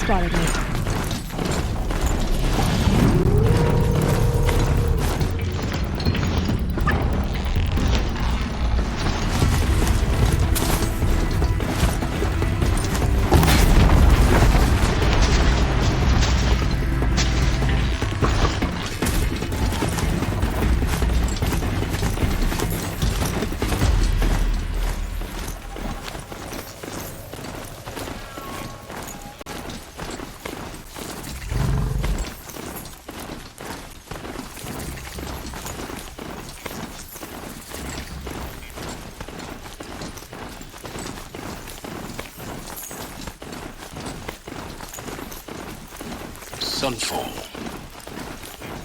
Spotted me. Sunfall.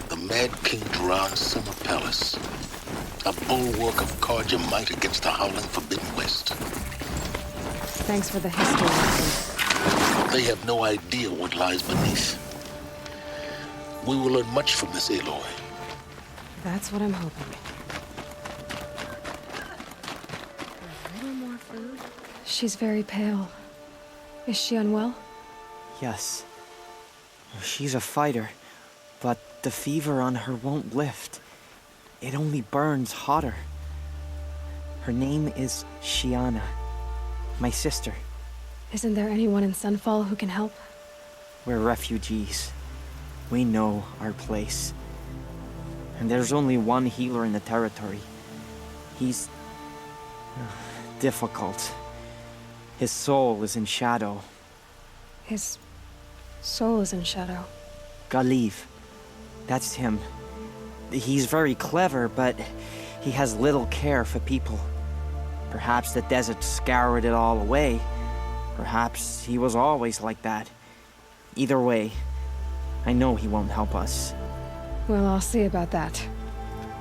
The Mad King Duran's summer palace. A bulwark of Carja might against the howling Forbidden West. Thanks for the history lesson. They have no idea what lies beneath. We will learn much from this, Aloy. That's what I'm hoping. A little more food? She's very pale. Is she unwell? Yes. She's a fighter, but the fever on her won't lift. It only burns hotter. Her name is Shiana, my sister. Isn't there anyone in Sunfall who can help? We're refugees. We know our place. And there's only one healer in the territory. He's difficult. His soul is in shadow. His soul is in shadow. Galiv. That's him. He's very clever, but he has little care for people. Perhaps the desert scoured it all away. Perhaps he was always like that. Either way, I know he won't help us. Well, I'll see about that.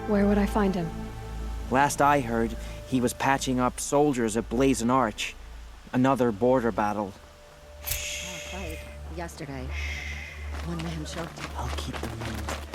Where would I find him? Last I heard, he was patching up soldiers at Blazon Arch. Another border battle. Fight yesterday. One man choked. I'll keep them in.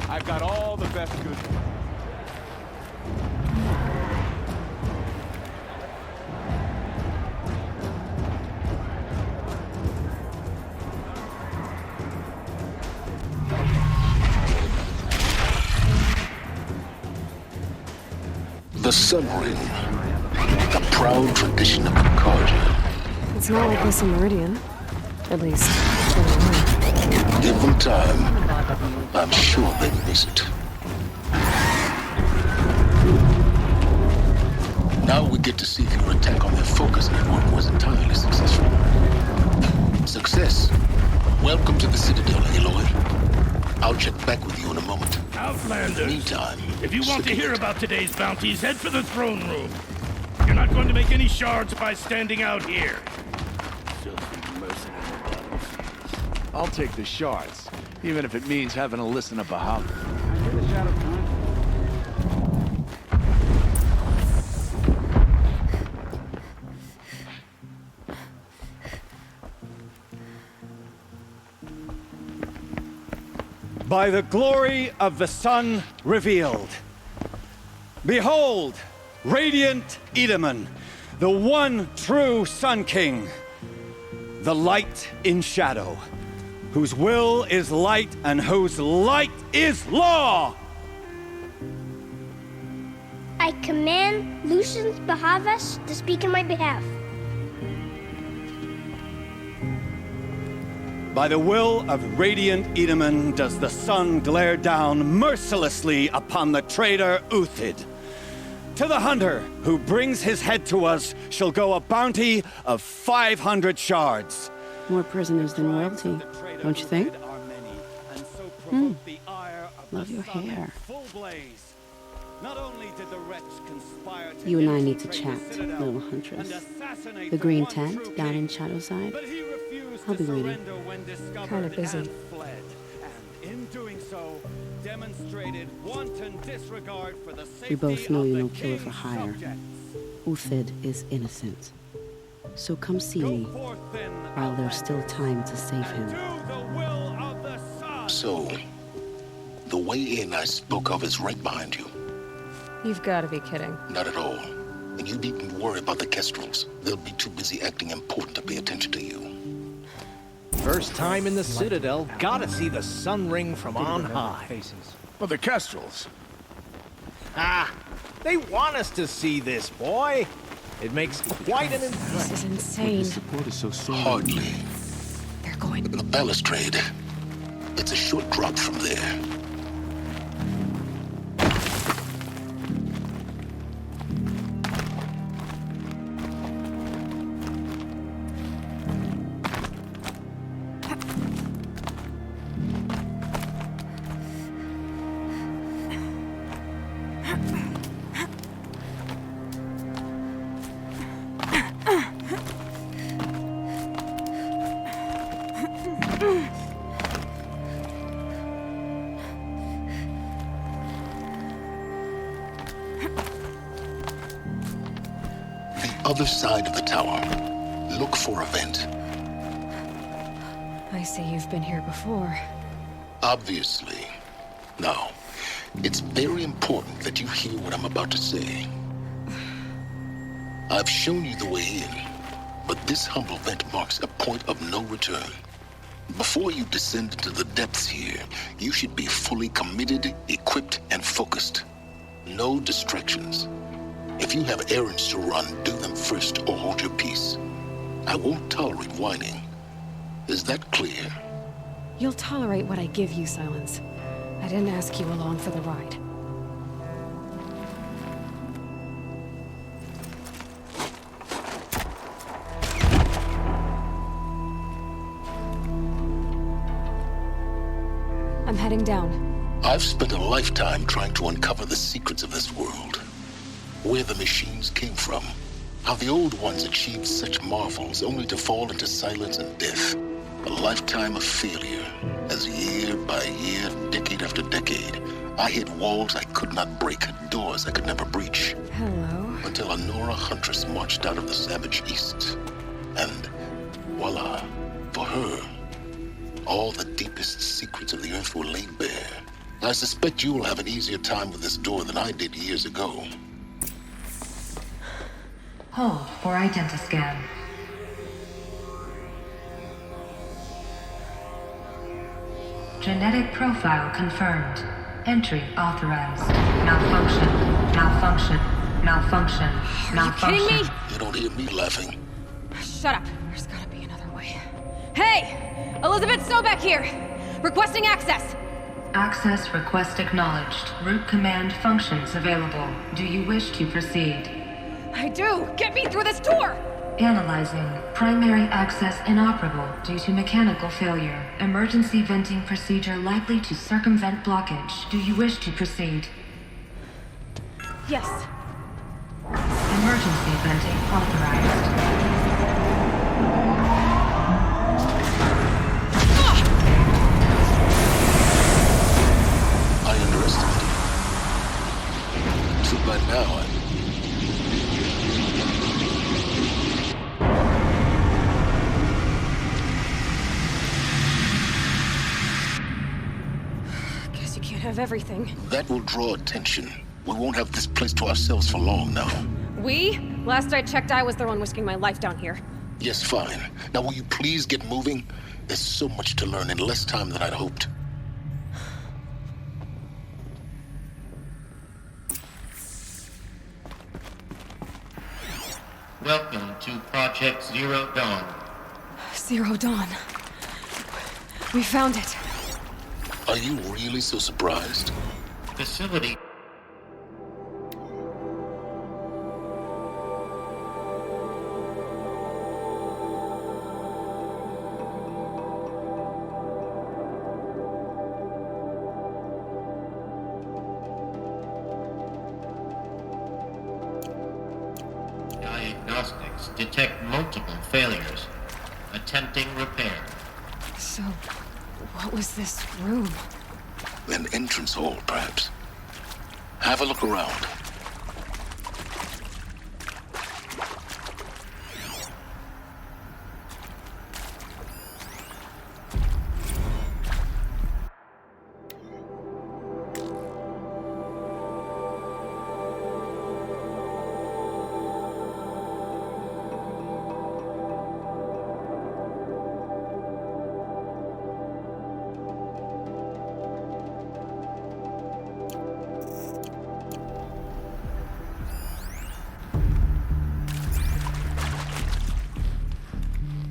I've got all the best goods. The Sun Ring. The proud tradition of the Carja. It's not like this in Meridian. At least, for now. Give them time. I'm sure they miss it. Now we get to see if your attack on their focus network was entirely successful. Success. Welcome to the Citadel, Aloy. I'll check back with you in a moment. Outlanders, Meantime, if you want to stick hear it. about today's bounties, head for the throne room. You're not going to make any shards by standing out here. Filthy mercenary. I'll take the shards, even if it means having to listen to Bahamut. By the glory of the sun revealed. Behold, radiant Edaman, the one true Sun King, the light in shadow, whose will is light and whose light is law! I command Lucius Bahavas to speak in my behalf. By the will of radiant Edaman does the sun glare down mercilessly upon the traitor Uthid. To the hunter who brings his head to us shall go a bounty of 500 shards. More prisoners than royalty, don't you think? Love your hair. You and I need to chat, little huntress. The green tent down in Shadowside. I'll be waiting. Kinda busy. We both know you're no killer for hire. Uthid is innocent. So come see me while there's still time to save him. So, the way in I spoke of is right behind you. You've got to be kidding. Not at all. And you needn't worry about the Kestrels. They'll be too busy acting important to pay attention to you. First time in the Citadel, gotta see the sun ring from on high. But the Kestrels. Ah, they want us to see this, boy. It makes quite an impression. This is insane. Hardly. They're going. The balustrade. It's a short drop from there. Other side of the tower. Look for a vent. I see you've been here before. Obviously. Now, it's very important that you hear what I'm about to say. I've shown you the way in, but this humble vent marks a point of no return. Before you descend into the depths here, you should be fully committed, equipped, and focused. No distractions. If you have errands to run, do them first or hold your peace. I won't tolerate whining. Is that clear? You'll tolerate what I give you, Silence. I didn't ask you along for the ride. I'm heading down. I've spent a lifetime trying to uncover the secrets of this world. Where the machines came from. How the old ones achieved such marvels only to fall into silence and death. A lifetime of failure, as year by year, decade after decade, I hit walls I could not break, doors I could never breach. Hello. Until a Nora huntress marched out of the savage east. And voila, for her, all the deepest secrets of the earth were laid bare. I suspect you will have an easier time with this door than I did years ago. Hold for identiscan. Genetic profile confirmed. Entry authorized. Malfunction. Malfunction. Malfunction. Malfunction. Are you kidding me? You don't hear me laughing. Shut up. There's gotta be another way. Hey! Elizabeth Sobek here! Requesting access! Access request acknowledged. Root command functions available. Do you wish to proceed? I do! Get me through this door! Analyzing. Primary access inoperable due to mechanical failure. Emergency venting procedure likely to circumvent blockage. Do you wish to proceed? Yes. Emergency venting authorized. have everything. That will draw attention. We won't have this place to ourselves for long now. We? Last I checked, I was the one risking my life down here. Yes, fine. Now will you please get moving? There's so much to learn in less time than I'd hoped. Welcome to Project Zero Dawn. Zero Dawn. We found it. Are you really so surprised? Facility. Diagnostics detect multiple failures. Attempting repair. So, what was this room? An entrance hall, perhaps. Have a look around.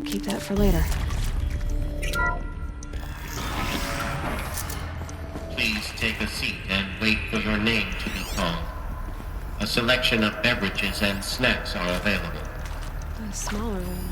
Keep that for later. Please take a seat and wait for your name to be called. A selection of beverages and snacks are available. A smaller room.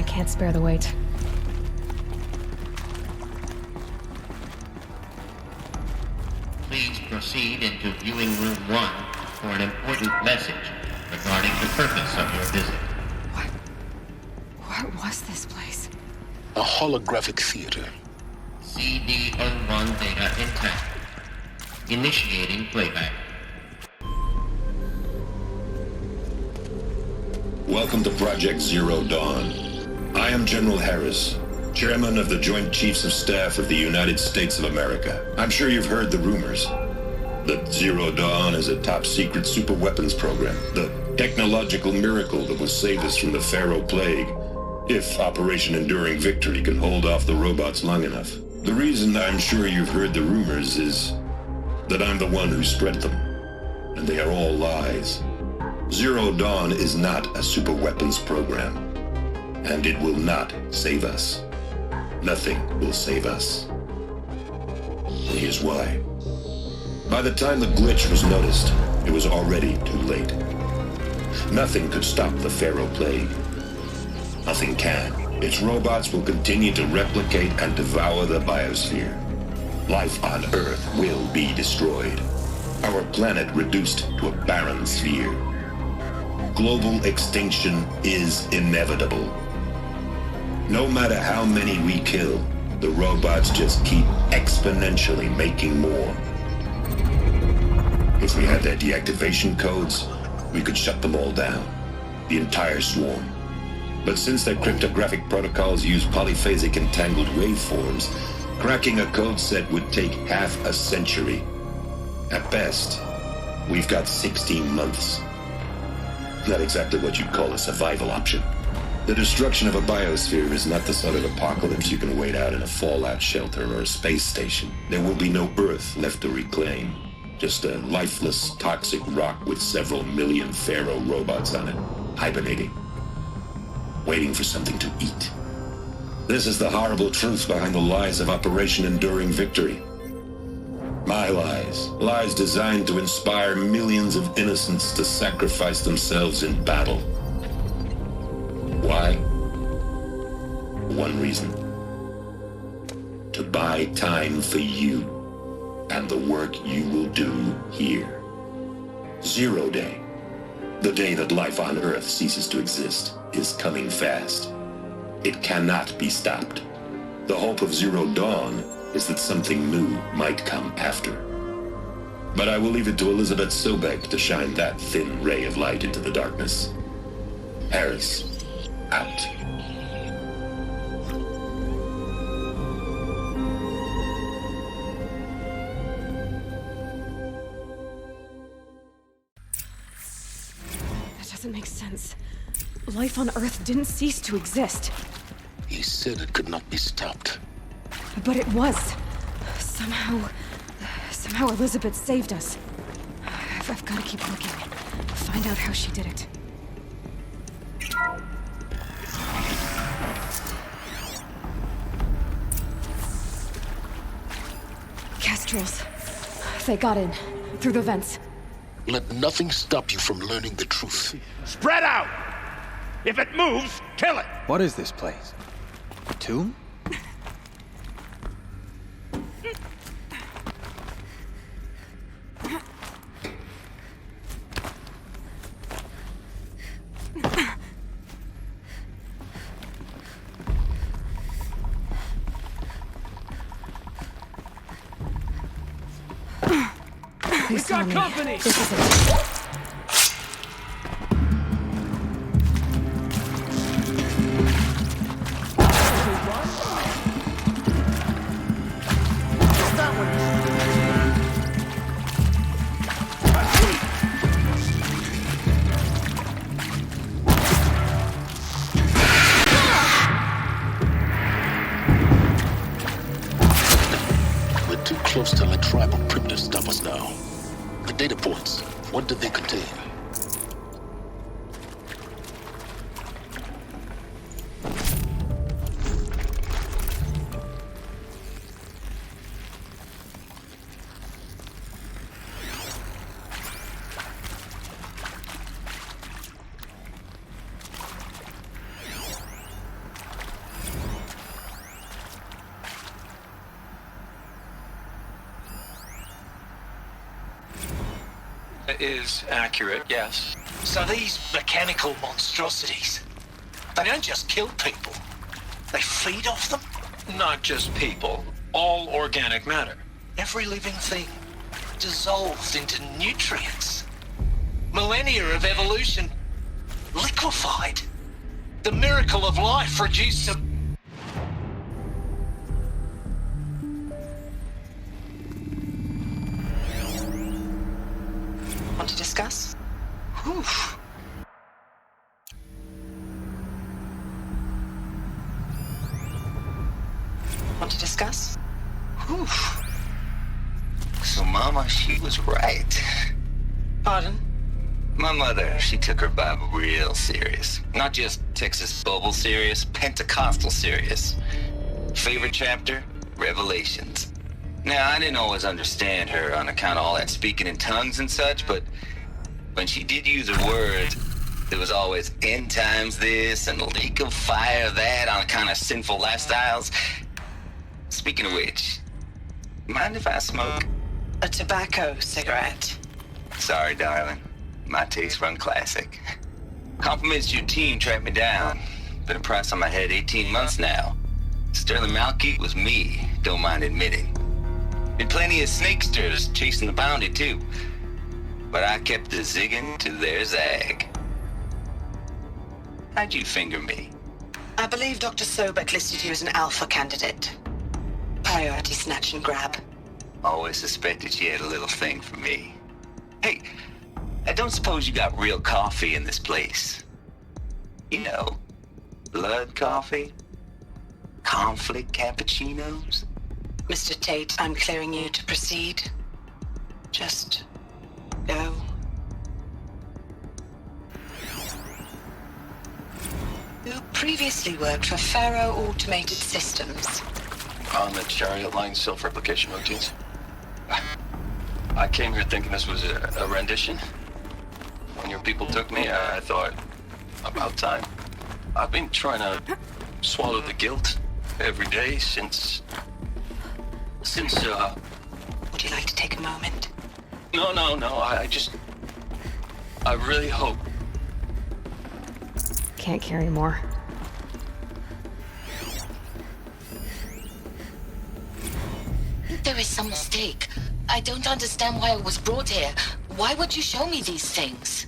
Can't spare the weight. Please proceed into viewing room 1 for an important message regarding the purpose of your visit. What was this place? A holographic theater. CD01 data intact. Initiating playback. Welcome to Project Zero Dawn. I am General Harris, Chairman of the Joint Chiefs of Staff of the United States of America. I'm sure you've heard the rumors that Zero Dawn is a top-secret superweapons program, the technological miracle that will save us from the Pharaoh Plague, if Operation Enduring Victory can hold off the robots long enough. The reason I'm sure you've heard the rumors is that I'm the one who spread them, and they are all lies. Zero Dawn is not a superweapons program. And it will not save us. Nothing will save us. And here's why. By the time the glitch was noticed, it was already too late. Nothing could stop the Pharaoh Plague. Nothing can. Its robots will continue to replicate and devour the biosphere. Life on Earth will be destroyed. Our planet reduced to a barren sphere. Global extinction is inevitable. No matter how many we kill, the robots just keep exponentially making more. If we had their deactivation codes, we could shut them all down. The entire swarm. But since their cryptographic protocols use polyphasic entangled waveforms, cracking a code set would take half a century. At best, we've got 16 months. Not exactly what you'd call a survival option. The destruction of a biosphere is not the sort of apocalypse you can wait out in a fallout shelter or a space station. There will be no Earth left to reclaim. Just a lifeless, toxic rock with several million Pharaoh robots on it, hibernating, waiting for something to eat. This is the horrible truth behind the lies of Operation Enduring Victory. My lies. Lies designed to inspire millions of innocents to sacrifice themselves in battle. Why? One reason. To buy time for you and the work you will do here. Zero Day, the day that life on Earth ceases to exist, is coming fast. It cannot be stopped. The hope of Zero Dawn is that something new might come after. But I will leave it to Elizabeth Sobek to shine that thin ray of light into the darkness. Harris, out. That doesn't make sense. Life on Earth didn't cease to exist. He said it could not be stopped. But it was. Somehow Elizabeth saved us. I've got to keep looking. Find out how she did it. Kestrels. They got in. Through the vents. Let nothing stop you from learning the truth. Spread out! If it moves, kill it! What is this place? A tomb? We've got company! This is it. We're too close to let tribal primitives stop us now. The data points, what did they contain? Is accurate, yes. So these mechanical monstrosities, they don't just kill people, they feed off them? Not just people, all organic matter. Every living thing, dissolved into nutrients. Millennia of evolution, liquefied. The miracle of life reduced to... Want to discuss? Oof. Want to discuss? Oof. So Mama, she was right. Pardon? My mother, she took her Bible real serious. Not just Texas Bible serious, Pentecostal serious. Favorite chapter? Revelations. Now, I didn't always understand her on account of all that speaking in tongues and such, but when she did use her words, there was always end times this and lake of fire that on account of sinful lifestyles. Speaking of which, mind if I smoke? A tobacco cigarette. Sorry, darling. My taste run classic. Compliments to your team tracked me down. Been a price on my head 18 months now. Sterling Malkeith was me, don't mind admitting. Been plenty of snakesters chasing the bounty, too. But I kept the zigging to their zag. How'd you finger me? I believe Dr. Sobek listed you as an alpha candidate. Priority snatch and grab. Always suspected she had a little thing for me. Hey, I don't suppose you got real coffee in this place. You know, blood coffee? Conflict cappuccinos? Mr. Tate, I'm clearing you to proceed. Just go. You previously worked for Faro Automated Systems. On the Chariot Line self-replication routines. I came here thinking this was a rendition. When your people took me, I thought, about time. I've been trying to swallow the guilt every day since... Would you like to take a moment? No, I really hope. Can't carry more. There is some mistake. I don't understand why I was brought here. Why would you show me these things?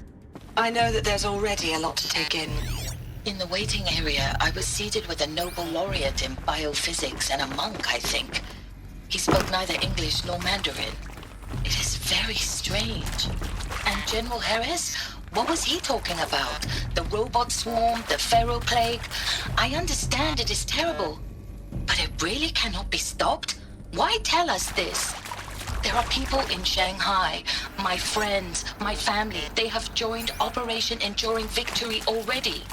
I know that there's already a lot to take in. In the waiting area, I was seated with a Nobel laureate in biophysics and a monk, I think. He spoke neither English nor Mandarin. It is very strange. And General Harris? What was he talking about? The robot swarm, the Pharaoh plague? I understand it is terrible. But it really cannot be stopped? Why tell us this? There are people in Shanghai, my friends, my family. They have joined Operation Enduring Victory already.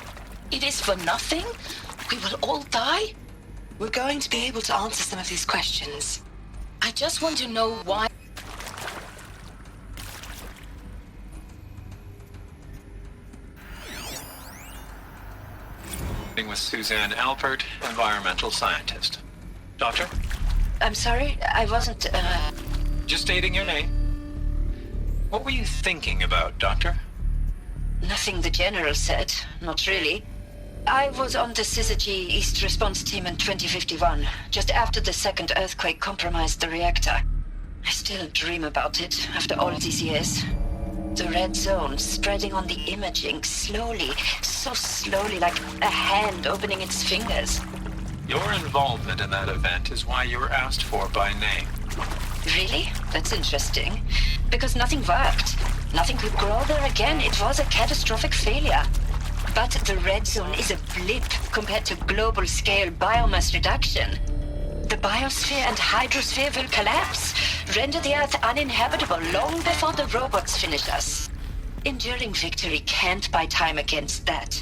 It is for nothing? We will all die? We're going to be able to answer some of these questions. I just want to know why. With Suzanne Alpert, environmental scientist. Doctor? I'm sorry, I wasn't, Just stating your name. What were you thinking about, Doctor? Nothing the General said, not really. I was on the Syzygy East Response Team in 2051, just after the second earthquake compromised the reactor. I still dream about it after all these years. The red zone spreading on the imaging, slowly, so slowly, like a hand opening its fingers. Your involvement in that event is why you were asked for by name. Really? That's interesting. Because nothing worked. Nothing could grow there again. It was a catastrophic failure. But the red zone is a blip compared to global-scale biomass reduction. The biosphere and hydrosphere will collapse, render the Earth uninhabitable long before the robots finish us. Enduring Victory can't buy time against that.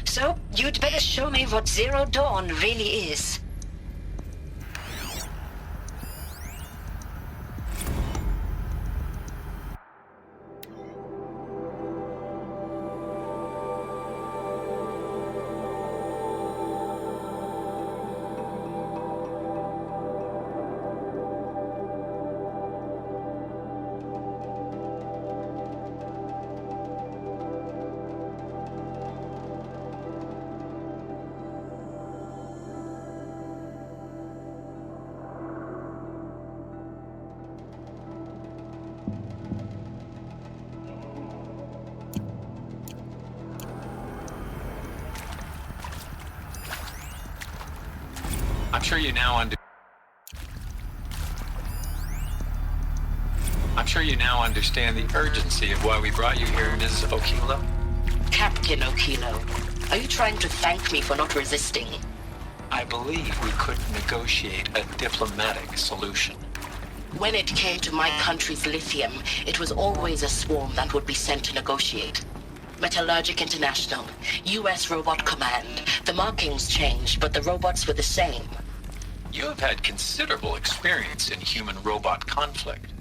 So, you'd better show me what Zero Dawn really is. I'm sure you now understand the urgency of why we brought you here, Ms. Okilo. Captain Okilo, are you trying to thank me for not resisting? I believe we could negotiate a diplomatic solution. When it came to my country's lithium, it was always a swarm that would be sent to negotiate. Metallurgic International, US Robot Command. The markings changed, but the robots were the same. You have had considerable experience in human-robot conflict.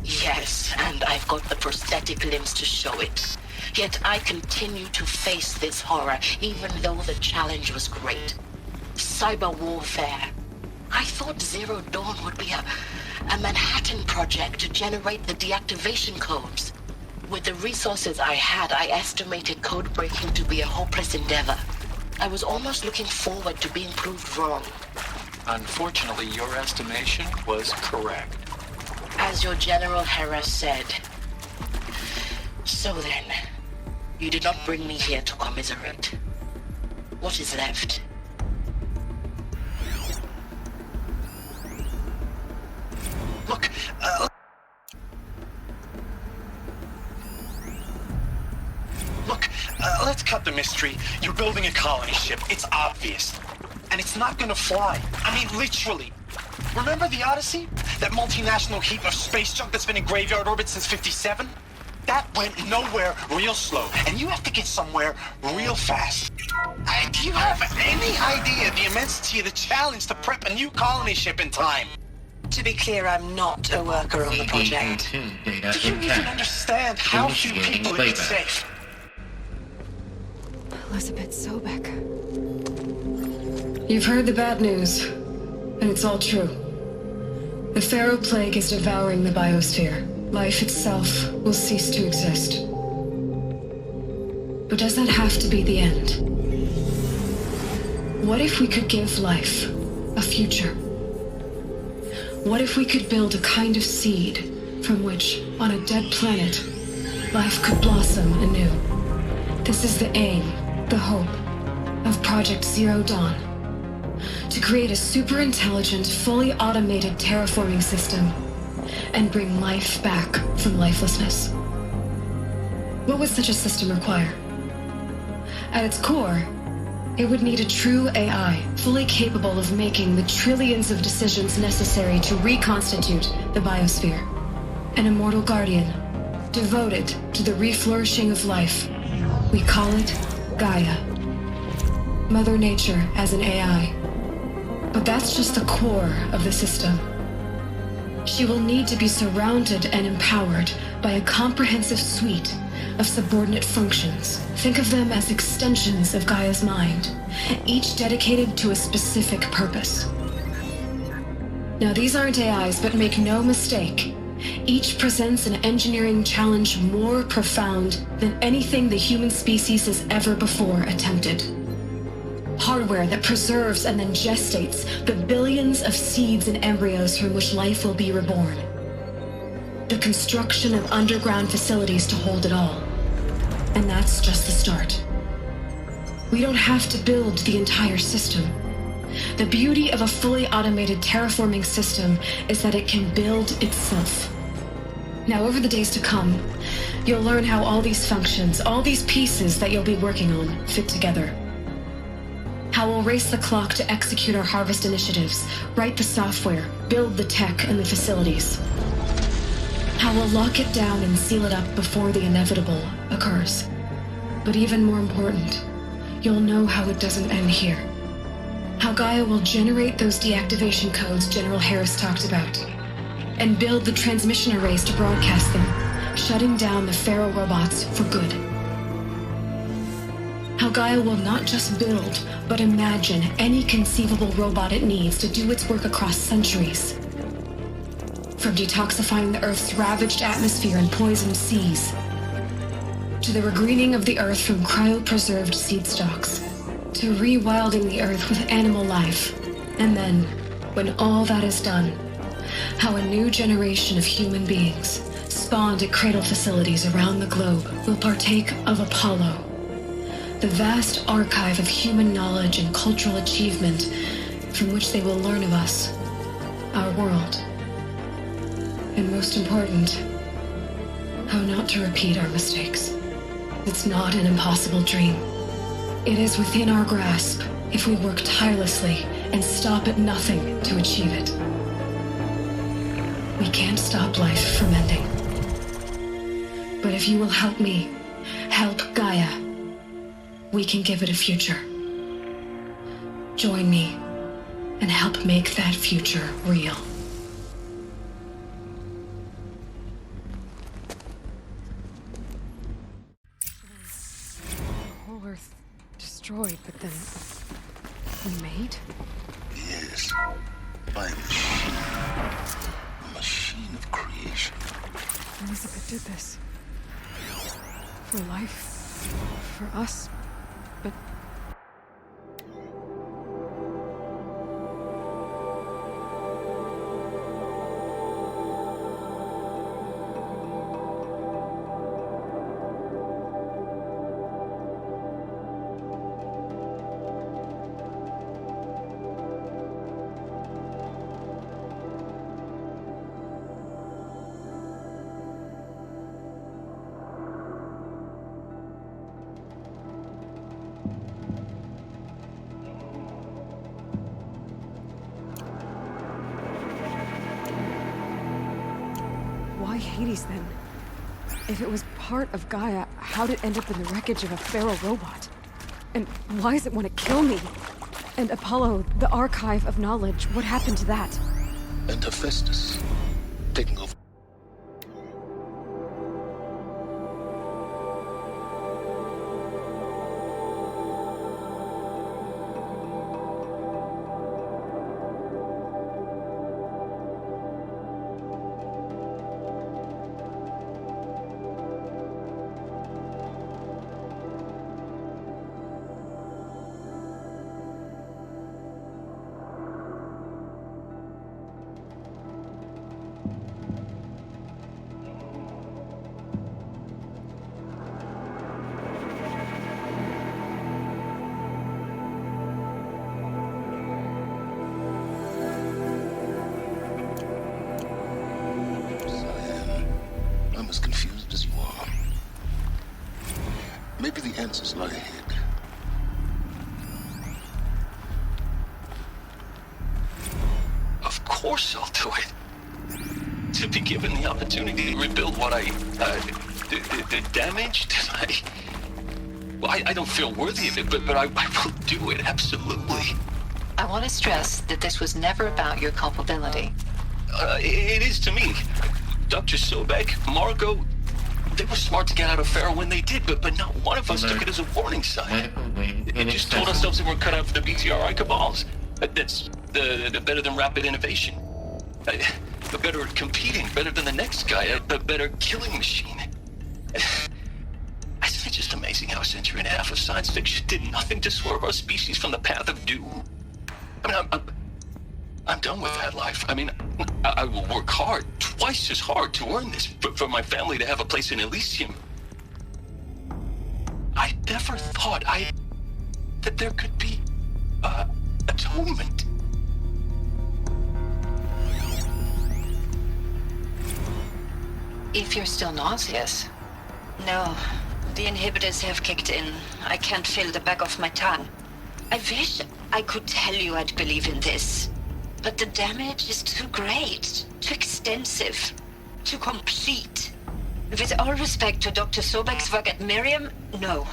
Yes, and I've got the prosthetic limbs to show it. Yet I continue to face this horror, even though the challenge was great. Cyber warfare. I thought Zero Dawn would be a Manhattan project to generate the deactivation codes. With the resources I had, I estimated code breaking to be a hopeless endeavor. I was almost looking forward to being proved wrong. Unfortunately, your estimation was correct. As your General Harris said. So then, you did not bring me here to commiserate. What is left? Look, let's cut the mystery. You're building a colony ship. It's obvious. And it's not gonna fly. I mean, literally. Remember the Odyssey? That multinational heap of space junk that's been in graveyard orbit since '57? That went nowhere real slow, and you have to get somewhere real fast. Do you have any idea the immensity of the challenge to prep a new colony ship in time? To be clear, I'm not a worker on the project. Do you even understand how few people it could save? Elizabeth Sobek. You've heard the bad news, and it's all true. The Pharaoh Plague is devouring the biosphere. Life itself will cease to exist. But does that have to be the end? What if we could give life a future? What if we could build a kind of seed from which, on a dead planet, life could blossom anew? This is the aim, the hope, of Project Zero Dawn. To create a super-intelligent, fully automated terraforming system and bring life back from lifelessness. What would such a system require? At its core, it would need a true AI, fully capable of making the trillions of decisions necessary to reconstitute the biosphere. An immortal guardian, devoted to the reflourishing of life. We call it Gaia. Mother Nature as an AI. But that's just the core of the system. She will need to be surrounded and empowered by a comprehensive suite of subordinate functions. Think of them as extensions of Gaia's mind, each dedicated to a specific purpose. Now, these aren't AIs, but make no mistake, each presents an engineering challenge more profound than anything the human species has ever before attempted. Hardware that preserves and then gestates the billions of seeds and embryos from which life will be reborn. The construction of underground facilities to hold it all. And that's just the start. We don't have to build the entire system. The beauty of a fully automated terraforming system is that it can build itself. Now, over the days to come, you'll learn how all these functions, all these pieces that you'll be working on, fit together. How we'll race the clock to execute our harvest initiatives, write the software, build the tech and the facilities. How we'll lock it down and seal it up before the inevitable occurs. But even more important, you'll know how it doesn't end here. How Gaia will generate those deactivation codes General Harris talked about, and build the transmission arrays to broadcast them, shutting down the Pharaoh robots for good. How Gaia will not just build, but imagine any conceivable robot it needs to do its work across centuries. From detoxifying the Earth's ravaged atmosphere and poisoned seas, to the regreening of the Earth from cryopreserved seed stalks, to rewilding the Earth with animal life. And then, when all that is done, how a new generation of human beings, spawned at cradle facilities around the globe, will partake of Apollo, the vast archive of human knowledge and cultural achievement from which they will learn of us, our world. And most important, how not to repeat our mistakes. It's not an impossible dream. It is within our grasp if we work tirelessly and stop at nothing to achieve it. We can't stop life from ending. But if you will help me, help Gaia, we can give it a future. Join me and help make that future real. The whole Earth destroyed, but then remade? Yes, by a machine. A machine of creation. Elizabeth did this. For life. For us. But Why Hades then? If it was part of Gaia, how'd it end up in the wreckage of a feral robot? And why does it want to kill me? And Apollo, the archive of knowledge, what happened to that? And Hephaestus, taking over. I'm as confused as you are. Maybe the answers lie ahead. Of course I'll do it. To be given the opportunity to rebuild what I, the damage that I don't feel worthy of it, but I will do it, absolutely. I want to stress that this was never about your culpability. It is to me. Dr. Sobek, Margot, they were smart to get out of Pharaoh when they did, but not one of us took it as a warning sign. They just told ourselves they weren't cut out for the BTRI cabals. That's the better than rapid innovation. Better at competing, better than the next guy, a better killing machine. Isn't it just amazing how a century and a half of science fiction did nothing to swerve our species from the path of doom? I mean, I'm done with that life. I mean, I will work hard, twice as hard to earn this, for my family to have a place in Elysium. I never thought that there could be, atonement. If you're still nauseous. No, the inhibitors have kicked in. I can't feel the back of my tongue. I wish I could tell you I'd believe in this. But the damage is too great, too extensive, too complete. With all respect to Dr. Sobek's work at Miriam, no.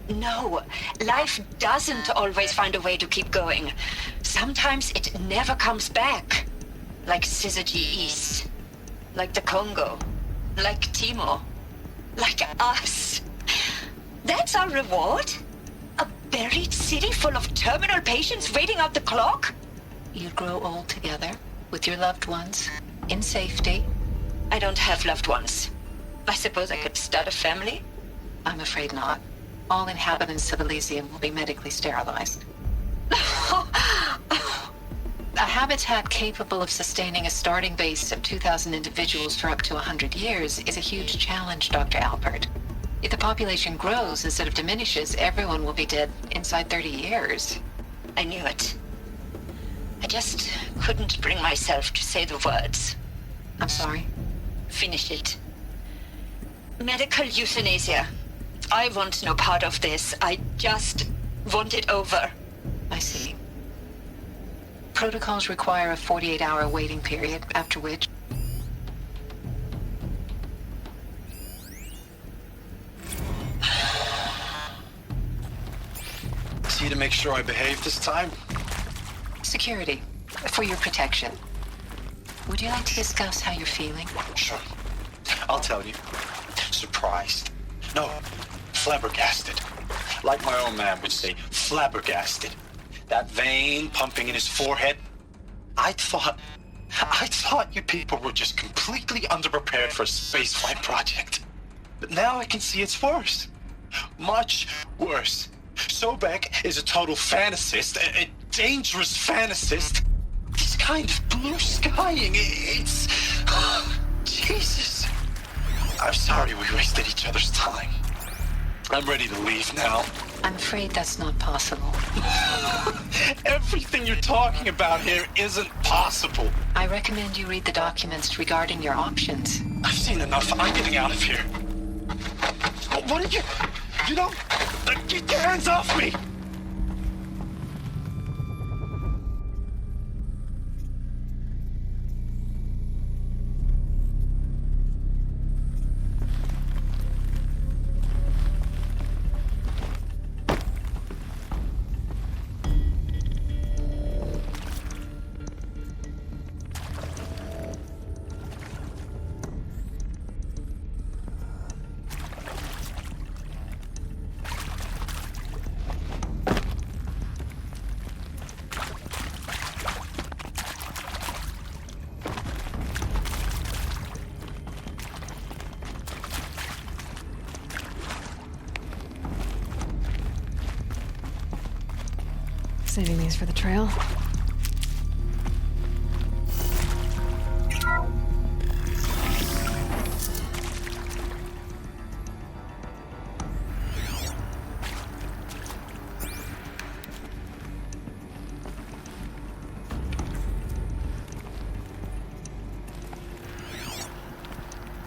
No, life doesn't always find a way to keep going. Sometimes it never comes back. Like Syzygy East. Like the Congo. Like Timor. Like us. That's our reward? A buried city full of terminal patients waiting out the clock? You'd grow old together, with your loved ones, in safety. I don't have loved ones. I suppose I could start a family? I'm afraid not. All inhabitants of Elysium will be medically sterilized. A habitat capable of sustaining a starting base of 2,000 individuals for up to 100 years is a huge challenge, Dr. Alpert. If the population grows instead of diminishes, everyone will be dead inside 30 years. I knew it. I just couldn't bring myself to say the words. I'm sorry. Finish it. Medical euthanasia. I want no part of this. I just want it over. I see. Protocols require a 48-hour waiting period, after which... See to make sure I behave this time? Security. For your protection. Would you like to discuss how you're feeling? Sure. I'll tell you. Surprised. No, flabbergasted. Like my old man would say, flabbergasted. That vein pumping in his forehead. I thought you people were just completely underprepared for a spaceflight project. But now I can see it's worse. Much worse. Sobek is a total fantasist, a dangerous fantasist. This kind of blue skying, it's... Jesus. I'm sorry we wasted each other's time. I'm ready to leave now. I'm afraid that's not possible. Everything you're talking about here isn't possible. I recommend you read the documents regarding your options. I've seen enough. I'm getting out of here. What are you... You don't... Get your hands off me! Saving these for the trail.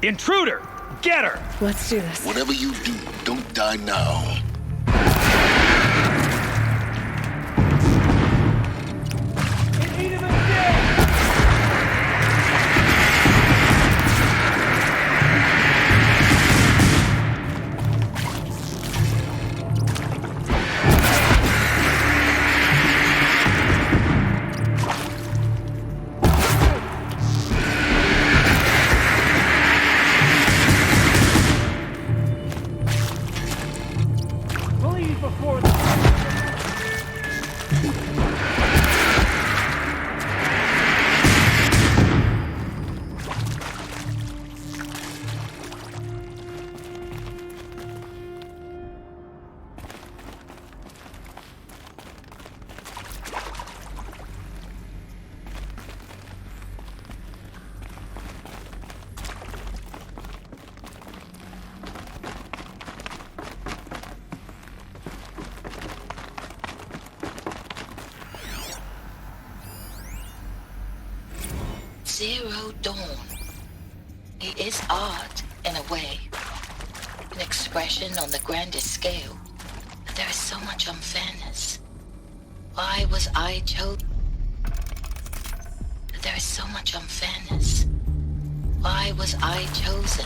Intruder! Get her! Let's do this. Whatever you do, don't die now. Zero Dawn. It is art, in a way. An expression on the grandest scale. But there is so much unfairness. Why was I chosen? But there is so much unfairness. Why was I chosen?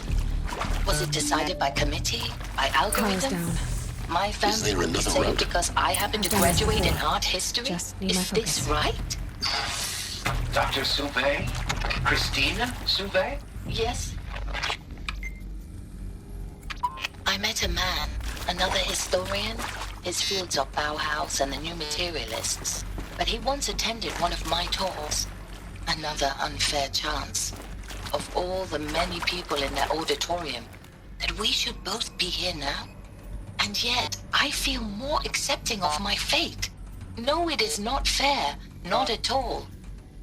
Was it decided by committee? By algorithm? down. My family would be saved because I happen to graduate in art history? Just need my Is this focus. right? Dr. Sauvé? Christina Sauvé? Yes. I met a man, another historian. His fields are Bauhaus and the New Materialists. But he once attended one of my tours. Another unfair chance. Of all the many people in that auditorium, that we should both be here now. And yet, I feel more accepting of my fate. No, it is not fair, not at all.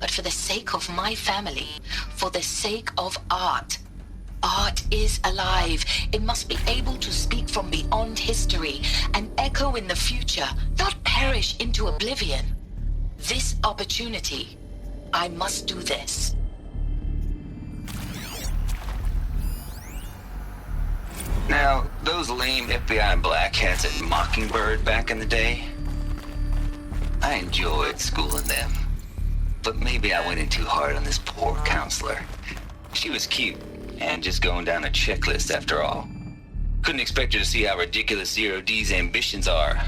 But for the sake of my family, for the sake of art. Art is alive. It must be able to speak from beyond history and echo in the future, not perish into oblivion. This opportunity, I must do this. Now, those lame FBI black hats at Mockingbird back in the day, I enjoyed schooling them. But maybe I went in too hard on this poor counselor. She was cute, and just going down a checklist after all. Couldn't expect her to see how ridiculous Zero D's ambitions are.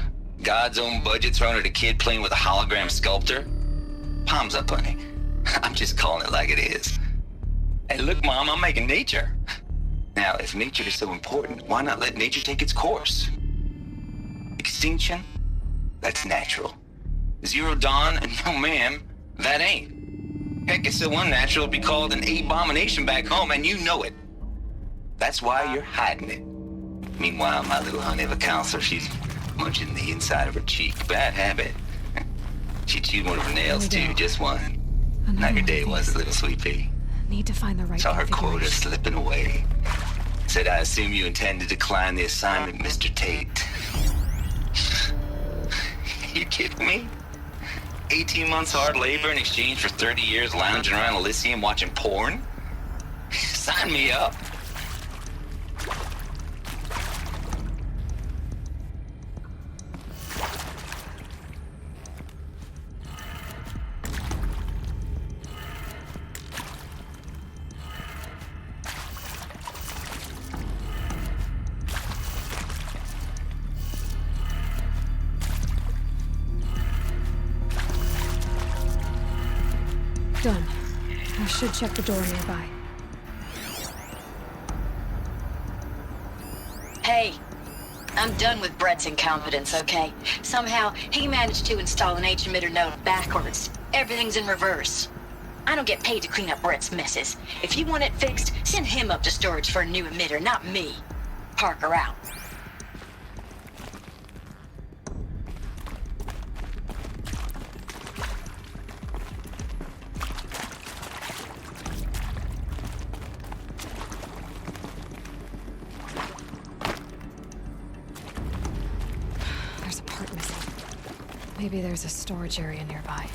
God's own budget thrown at a kid playing with a hologram sculptor? Palms up, honey. I'm just calling it like it is. Hey, look, Mom, I'm making nature. Now, if nature is so important, why not let nature take its course? Extinction? That's natural. Zero Dawn? No, ma'am. That ain't. Heck, it's so unnatural it'd be called an abomination back home, and you know it. That's why you're hiding it. Meanwhile, my little honey of a counselor, she's munching the inside of her cheek. Bad habit. She chewed one of her nails, too, just one. Not your day, was it, little sweet pea? Need to find the right Saw her quota configuration. slipping away. Said, I assume you intend to decline the assignment, Mr. Tate. You kidding me? 18 months hard labor in exchange for 30 years lounging around Elysium watching porn? Sign me up. Done. I should check the door nearby. Hey, I'm done with Brett's incompetence, okay? Somehow, he managed to install an H-emitter node backwards. Everything's in reverse. I don't get paid to clean up Brett's messes. If you want it fixed, send him up to storage for a new emitter, not me. Parker out. Maybe there's a storage area nearby.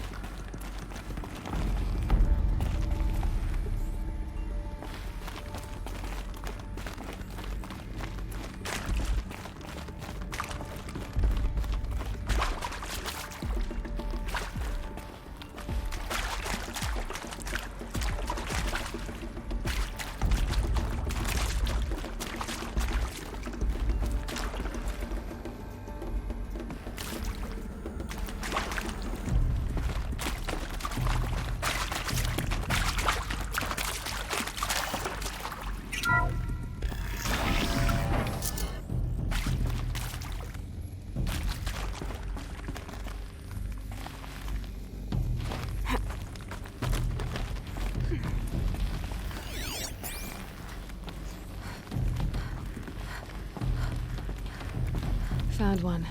Found one.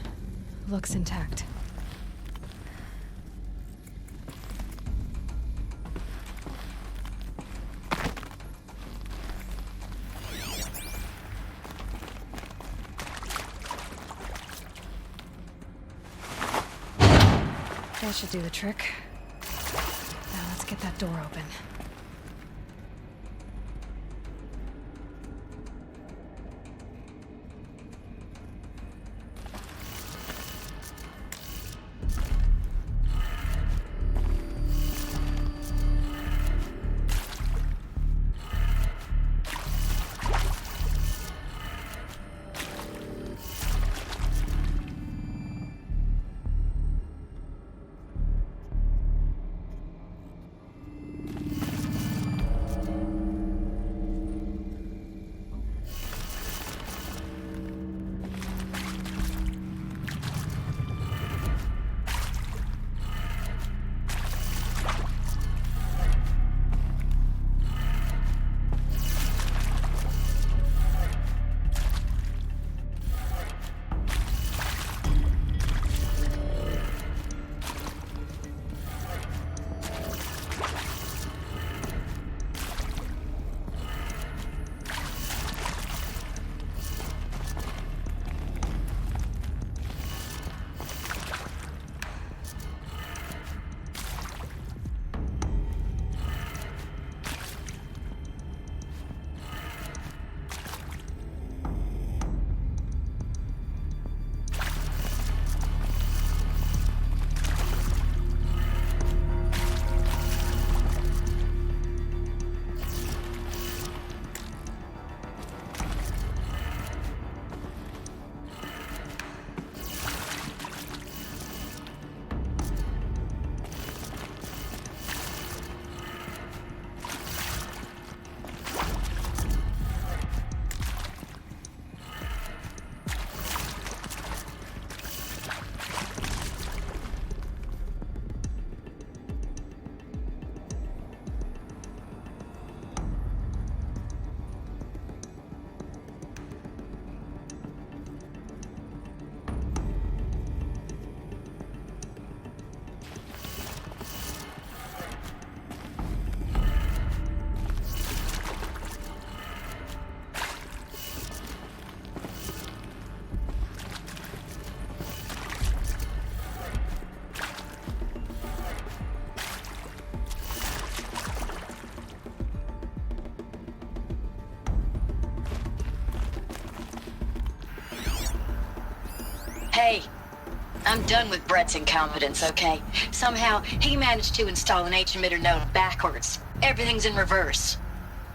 Looks intact. That should do the trick. Now let's get that door open. Hey, I'm done with Brett's incompetence, okay? Somehow, he managed to install an H-emitter node backwards. Everything's in reverse.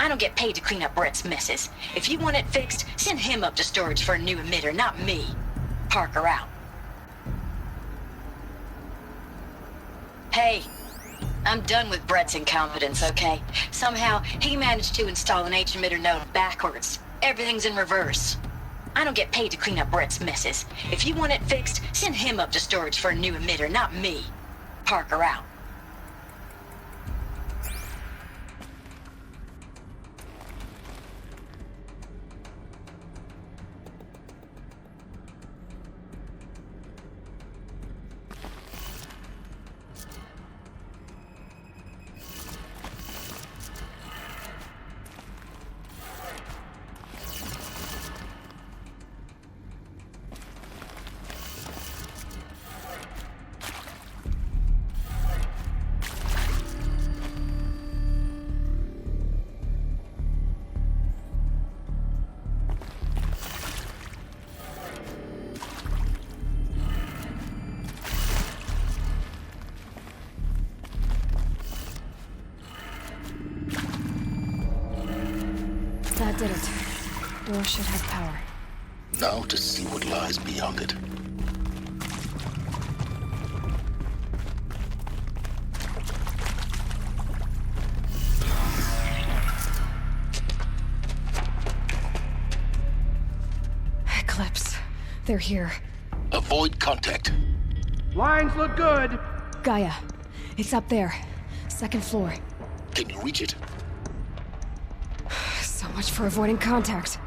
I don't get paid to clean up Brett's messes. If you want it fixed, send him up to storage for a new emitter, not me. Parker out. Hey, I'm done with Brett's incompetence, okay? Somehow, he managed to install an H-emitter node backwards. Everything's in reverse. I don't get paid to clean up Brett's messes. If you want it fixed, send him up to storage for a new emitter, not me. Parker out. That did it. Door should have power. Now to see what lies beyond it. Eclipse. They're here. Avoid contact. Lines look good. Gaia. It's up there. Second floor. Can you reach it? So much for avoiding contact.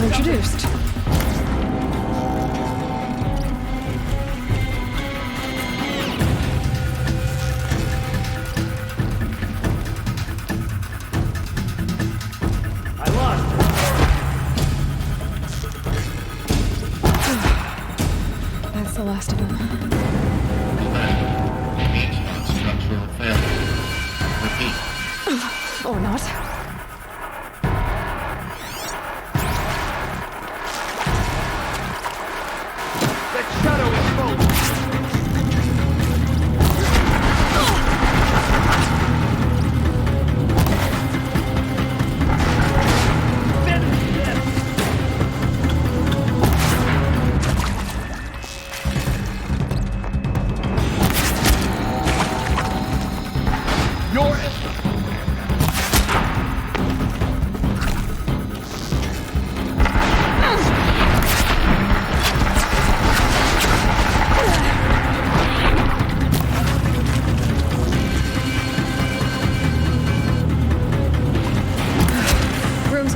Introduced. I lost. That's the last of them. Structural failure. Repeat. Or not.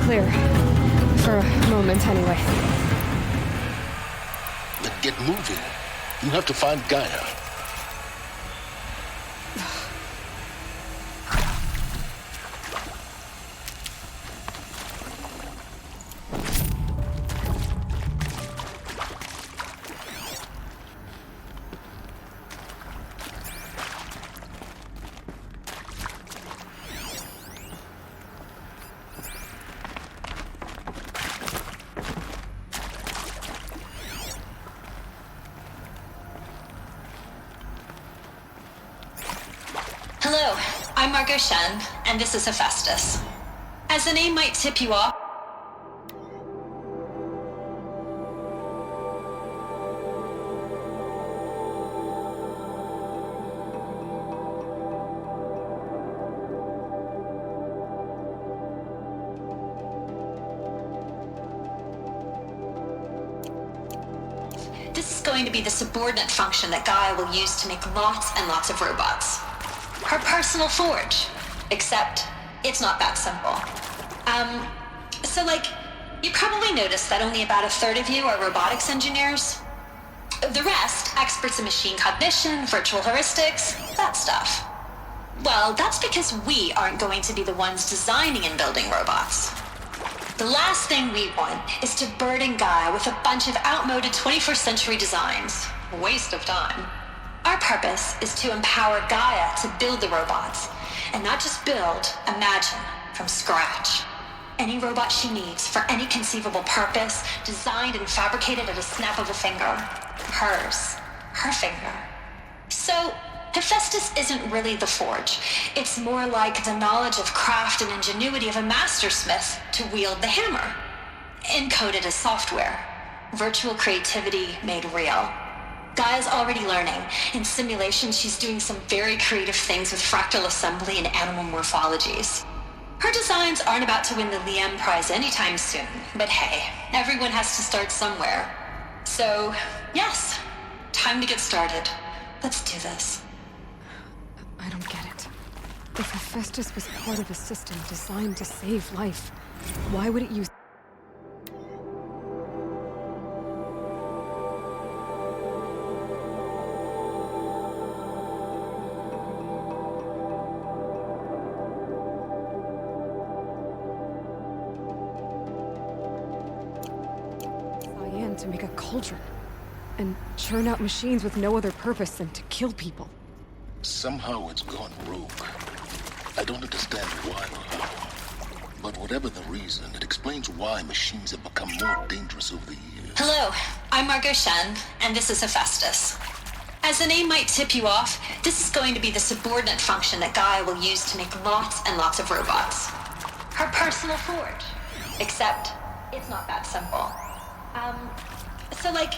Clear. For a moment, anyway. Then get moving. You have to find Gaia. Hello, I'm Margot Shen, and this is Hephaestus. As the name might tip you off, this is going to be the subordinate function that Gaia will use to make lots and lots of robots. Her personal forge. Except, it's not that simple. You probably noticed that only about a third of you are robotics engineers. The rest, experts in machine cognition, virtual heuristics, that stuff. Well, that's because we aren't going to be the ones designing and building robots. The last thing we want is to burden Gaia with a bunch of outmoded 21st century designs. A waste of time. Our purpose is to empower Gaia to build the robots, and not just build, imagine, from scratch. Any robot she needs for any conceivable purpose, designed and fabricated at a snap of a finger. Hers. Her finger. So, Hephaestus isn't really the forge. It's more like the knowledge of craft and ingenuity of a mastersmith to wield the hammer. Encoded as software. Virtual creativity made real. Gaia's already learning. In simulation, she's doing some very creative things with fractal assembly and animal morphologies. Her designs aren't about to win the Liam Prize anytime soon, but hey, everyone has to start somewhere. So, yes, time to get started. Let's do this. I don't get it. If Hephaestus was part of a system designed to save life, why would it use... cyan to make a cauldron, and churn out machines with no other purpose than to kill people? Somehow it's gone rogue. I don't understand why or how. But whatever the reason, it explains why machines have become more dangerous over the years. Hello, I'm Margot Shen, and this is Hephaestus. As the name might tip you off, this is going to be the subordinate function that Gaia will use to make lots and lots of robots. Her personal forge. Except, it's not that simple. So like,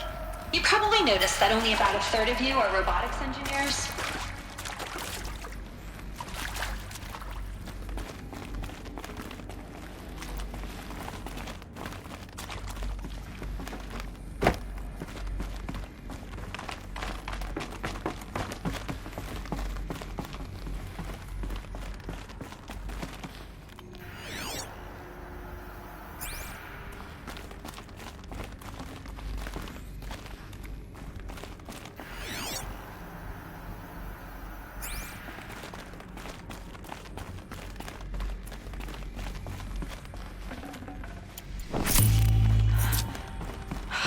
you probably noticed that only about a third of you are robotics engineers.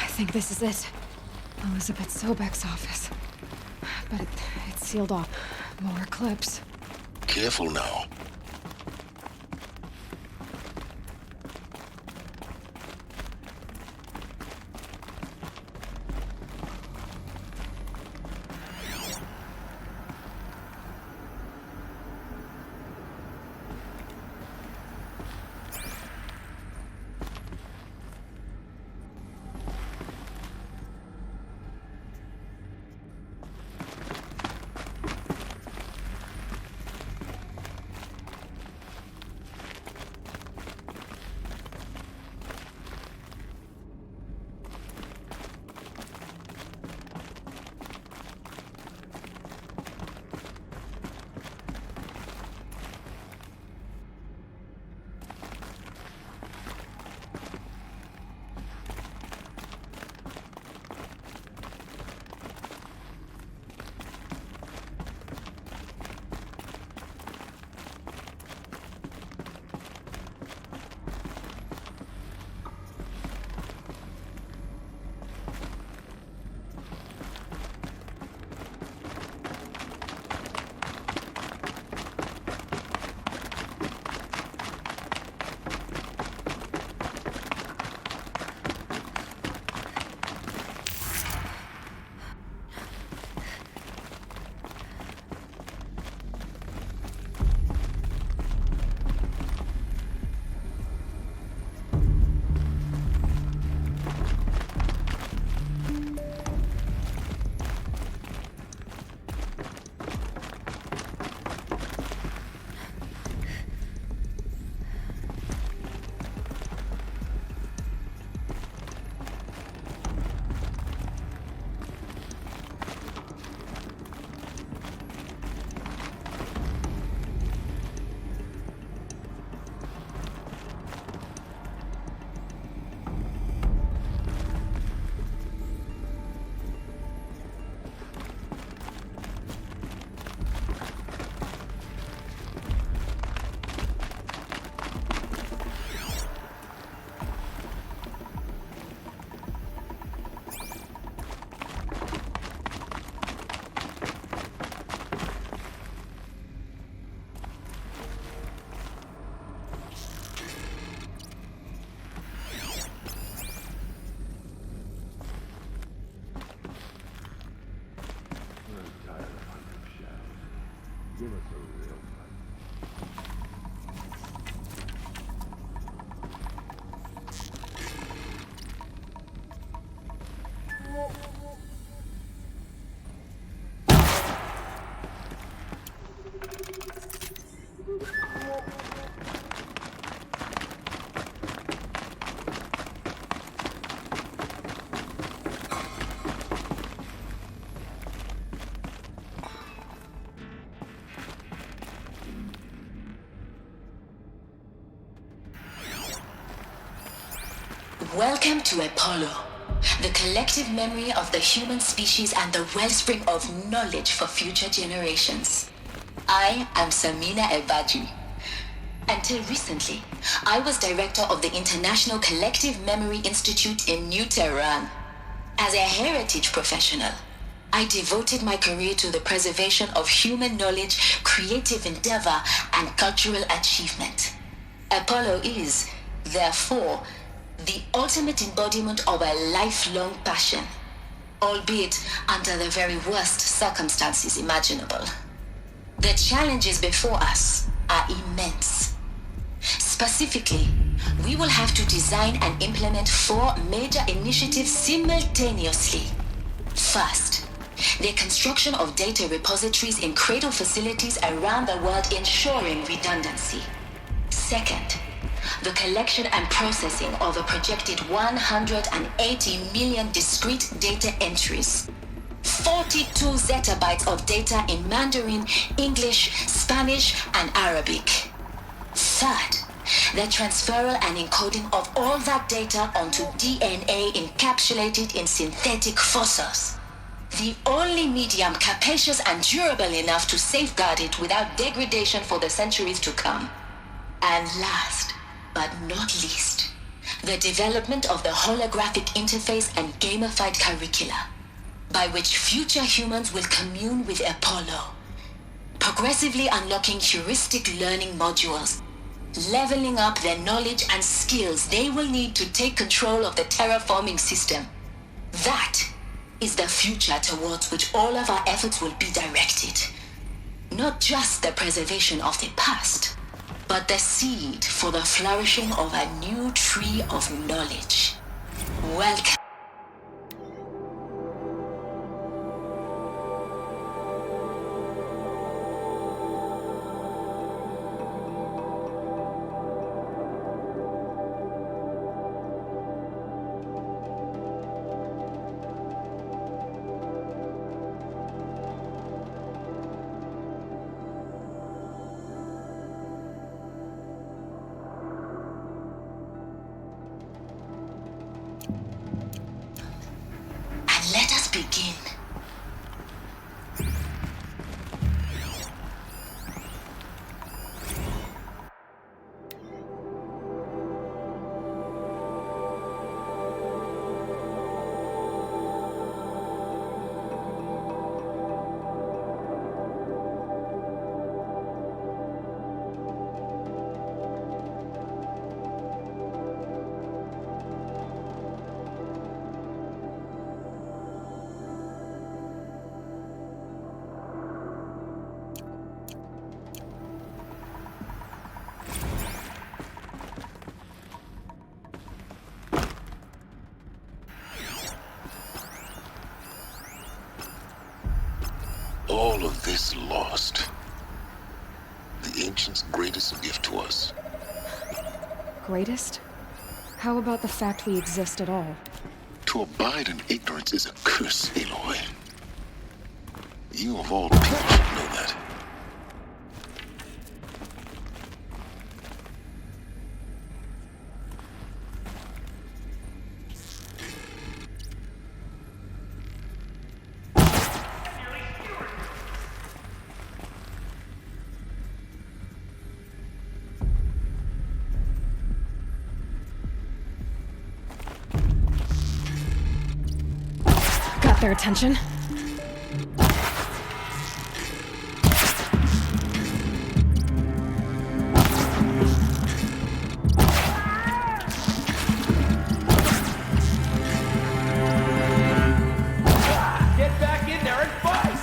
I think this is it. Elizabeth Sobek's office. But it's sealed off. More clips. Careful now. Welcome to Apollo, the collective memory of the human species and the wellspring of knowledge for future generations. I am Samina Ebaji. Until recently, I was director of the International Collective Memory Institute in New Tehran. As a heritage professional, I devoted my career to the preservation of human knowledge, creative endeavor, and cultural achievement. Apollo is, therefore, the ultimate embodiment of a lifelong passion, albeit under the very worst circumstances imaginable. The challenges before us are immense. Specifically, we will have to design and implement 4 major initiatives simultaneously. First, the construction of data repositories in cradle facilities around the world, ensuring redundancy. Second, the collection and processing of a projected 180 million discrete data entries. 42 zettabytes of data in Mandarin, English, Spanish, and Arabic. Third, the transferal and encoding of all that data onto DNA encapsulated in synthetic fossils. The only medium capacious and durable enough to safeguard it without degradation for the centuries to come. And last, but not least, the development of the holographic interface and gamified curricula, by which future humans will commune with Apollo, progressively unlocking heuristic learning modules, leveling up their knowledge and skills they will need to take control of the terraforming system. That is the future towards which all of our efforts will be directed. Not just the preservation of the past, but the seed for the flourishing of a new tree of knowledge. Welcome. Let us begin. All of this lost. The Ancients' greatest gift to us. Greatest? How about the fact we exist at all? To abide in ignorance is a curse, Aloy. You of all people should know that. Got their attention. Get back in there and fight!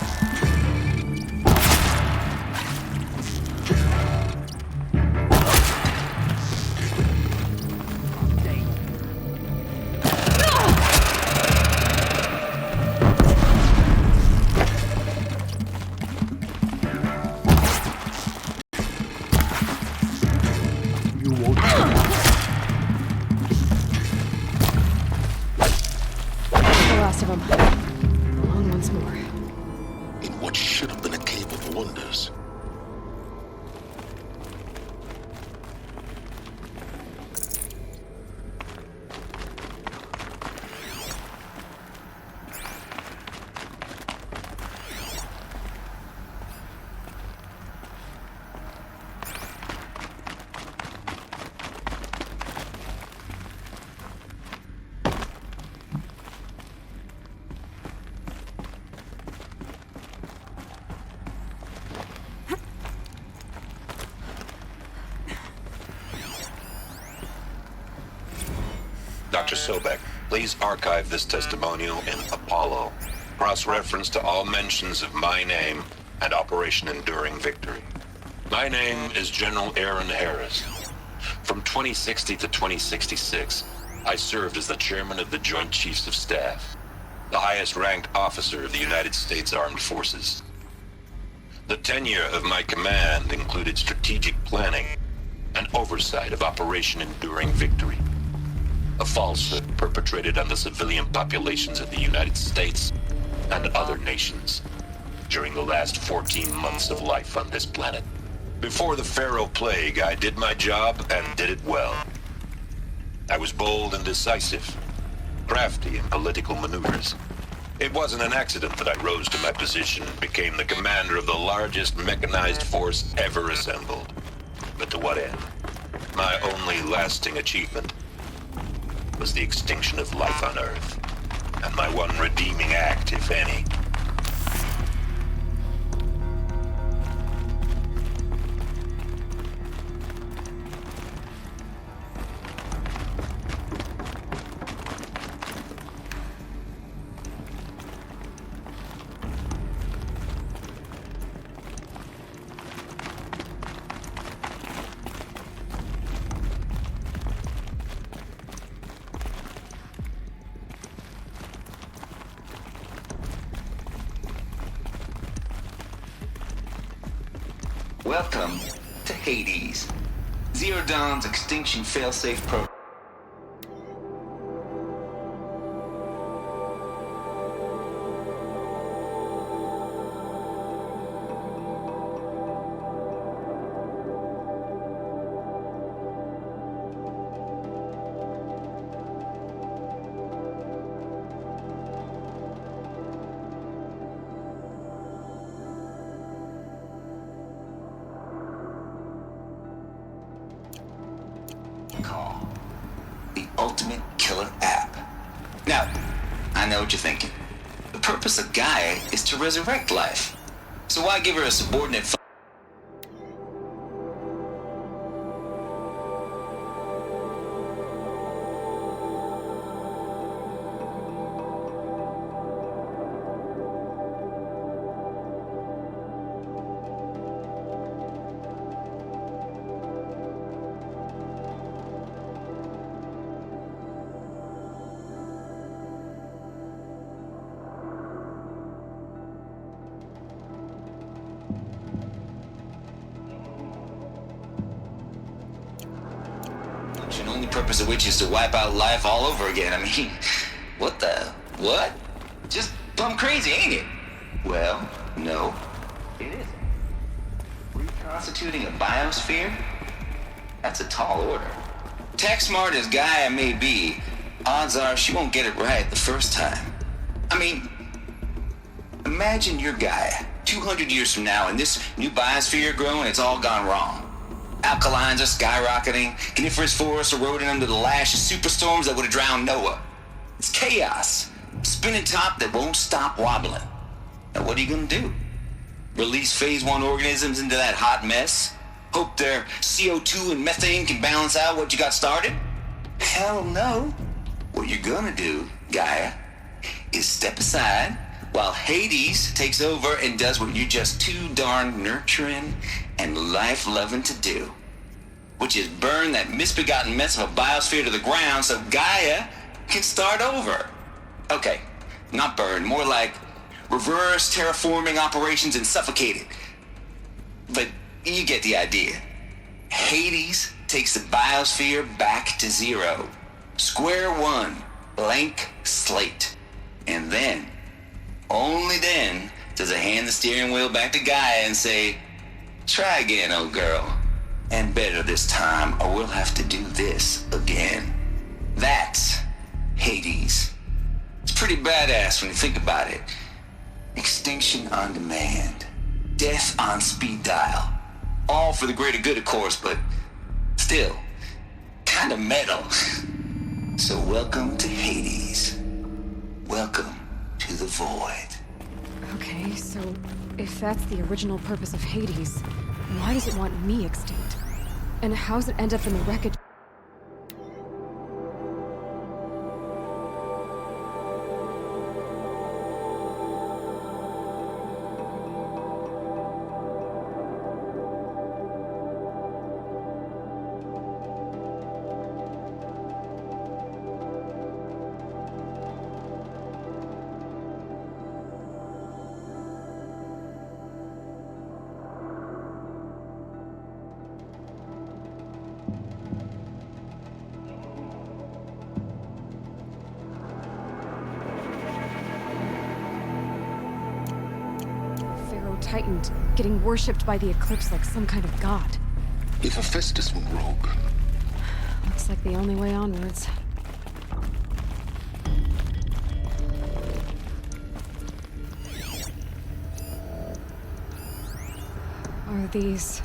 The last of them. On once more. In what should have been a cave of wonders. Dr. Sobek, please archive this testimonial in Apollo. Cross-reference to all mentions of my name and Operation Enduring Victory. My name is General Aaron Harris. From 2060 to 2066, I served as the chairman of the Joint Chiefs of Staff, the highest-ranked officer of the United States Armed Forces. The tenure of my command included strategic planning and oversight of Operation Enduring Victory, a falsehood perpetrated on the civilian populations of the United States and other nations during the last 14 months of life on this planet. Before the Pharaoh Plague, I did my job and did it well. I was bold and decisive, crafty in political maneuvers. It wasn't an accident that I rose to my position and became the commander of the largest mechanized force ever assembled. But to what end? My only lasting achievement was the extinction of life on Earth, and my one redeeming act, if any. Welcome to Hades, Zero Dawn's extinction failsafe program. Call the Ultimate Killer app. Now, I know what you're thinking. The purpose of Gaia is to resurrect life. So why give her a subordinate function, only purpose of which is to wipe out life all over again? I mean, what the? What? Just plumb crazy, ain't it? Well, no, it isn't. Reconstituting a biosphere? That's a tall order. Tech smart as Gaia may be, odds are she won't get it right the first time. I mean, imagine your Gaia 200 years from now and this new biosphere growing, it's all gone wrong. Alkalines are skyrocketing, coniferous forests eroding under the lash of superstorms that would have drowned Noah. It's chaos. Spinning top that won't stop wobbling. Now what are you gonna do? Release phase 1 organisms into that hot mess? Hope their CO2 and methane can balance out what you got started? Hell no. What you're gonna do, Gaia, is step aside while Hades takes over and does what you're just too darn nurturing and life-loving to do, which is burn that misbegotten mess of a biosphere to the ground so Gaia can start over. Okay, not burn, more like reverse terraforming operations and suffocate it. But you get the idea. Hades takes the biosphere back to zero. Square one, blank slate. And then, only then, does it hand the steering wheel back to Gaia and say, try again, old girl. And better this time, or we'll have to do this again. That's Hades. It's pretty badass when you think about it. Extinction on demand. Death on speed dial. All for the greater good, of course, but still, kind of metal. So welcome to Hades. Welcome to the void. Okay, so if that's the original purpose of Hades, why does it want me extinct? And how's it end up in the wreckage? Titan getting worshipped by the Eclipse like some kind of god. If Hephaestus went rogue, Looks like the only way onwards. Are these...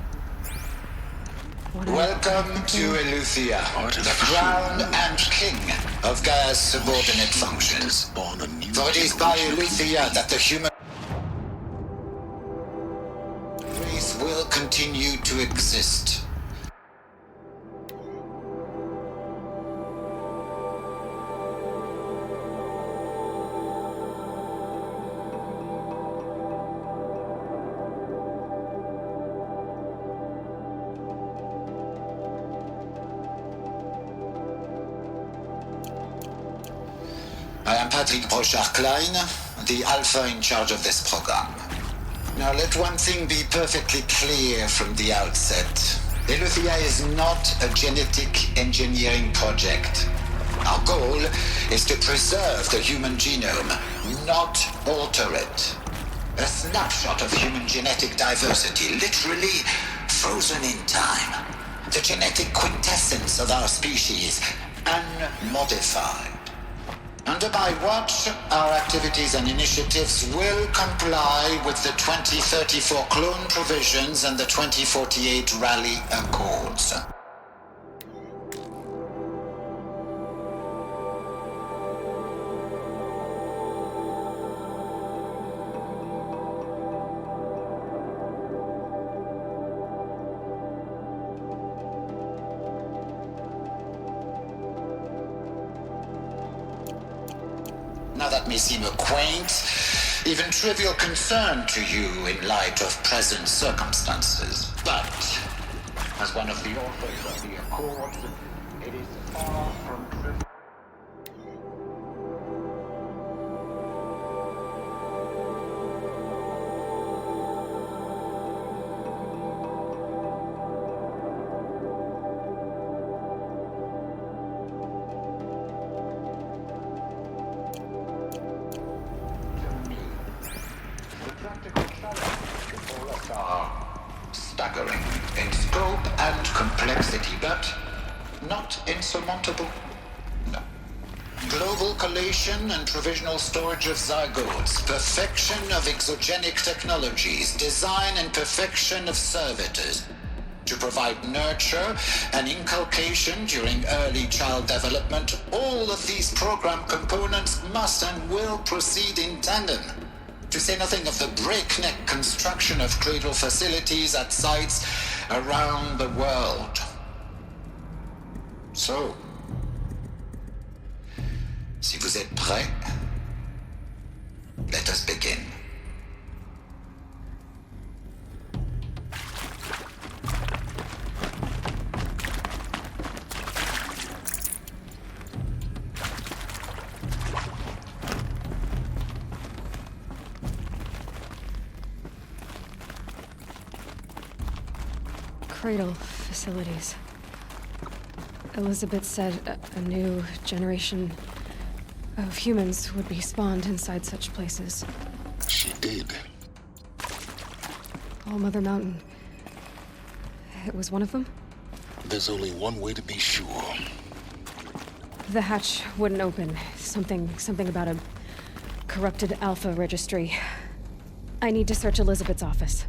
Welcome to Eleuthia, the crown and king of Gaia's subordinate functions. For it is by Eleuthia that the human race will continue to exist. I am Patrick Brochard-Klein, the Alpha in charge of this program. Now let one thing be perfectly clear from the outset. Eleuthia is not a genetic engineering project. Our goal is to preserve the human genome, not alter it. A snapshot of human genetic diversity, literally frozen in time. The genetic quintessence of our species, unmodified. Under my watch, our activities and initiatives will comply with the 2034 clone provisions and the 2048 Rally Accords. Now that may seem a quaint, even trivial concern to you in light of present circumstances, but as one of the authors of the Accords, it is far from trivial. Staggering in scope and complexity, but not insurmountable. No. Global collation and provisional storage of zygotes, perfection of exogenic technologies, design and perfection of servitors, to provide nurture and inculcation during early child development. All of these program components must and will proceed in tandem. To say nothing of the breakneck construction of cradle facilities at sites around the world. So, si vous êtes prêts, let us begin. Cradle facilities. Elizabeth said a new generation of humans would be spawned inside such places. She did. All Mother Mountain. It was one of them? There's only one way to be sure. The hatch wouldn't open. Something about a corrupted Alpha registry. I need to search Elizabeth's office.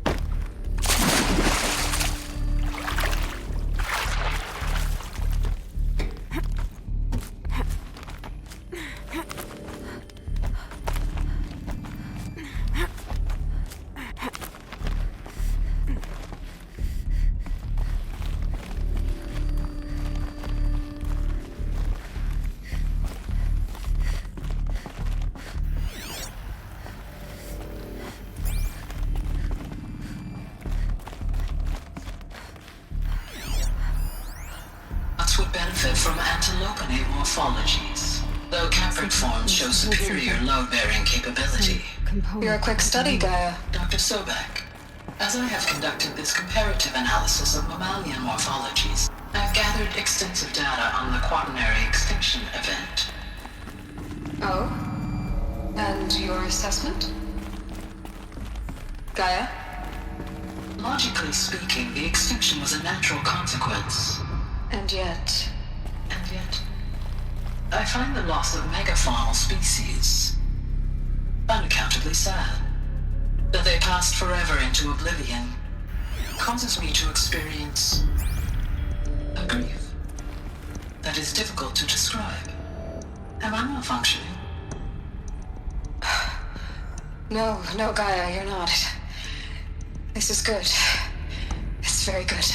Would benefit from antilopenate morphologies, though caprid forms show superior load-bearing capability. You're a quick study, Gaia. Dr. Sobek, as I have conducted this comparative analysis of mammalian morphologies, I have gathered extensive data on the quaternary extinction event. Oh? And your assessment? Gaia? Logically speaking, the extinction was a natural consequence. And yet, I find the loss of megafaunal species unaccountably sad. That they passed forever into oblivion causes me to experience a grief that is difficult to describe. Am I malfunctioning? No, Gaia, you're not. This is good. It's very good.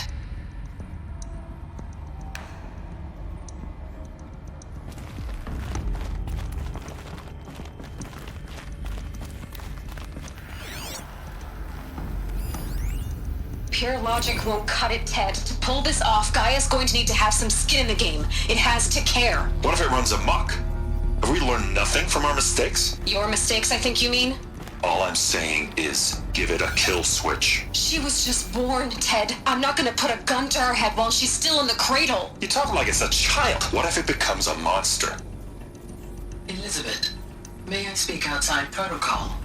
Pure logic won't cut it, Ted. To pull this off, Gaia's going to need to have some skin in the game. It has to care. What if it runs amok? Have we learned nothing from our mistakes? Your mistakes, I think you mean? All I'm saying is, give it a kill switch. She was just born, Ted. I'm not gonna put a gun to her head while she's still in the cradle. You talk like it's a child. What if it becomes a monster? Elizabeth, may I speak outside protocol?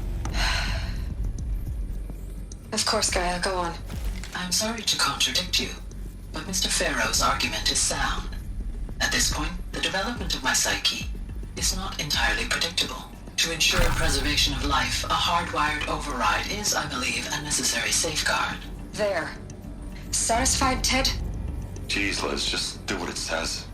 Of course, Gaia, go on. I'm sorry to contradict you, but Mr. Farrow's argument is sound. At this point, the development of my psyche is not entirely predictable. To ensure preservation of life, a hardwired override is, I believe, a necessary safeguard. There. Satisfied, Ted? Jeez, Liz, just do what it says.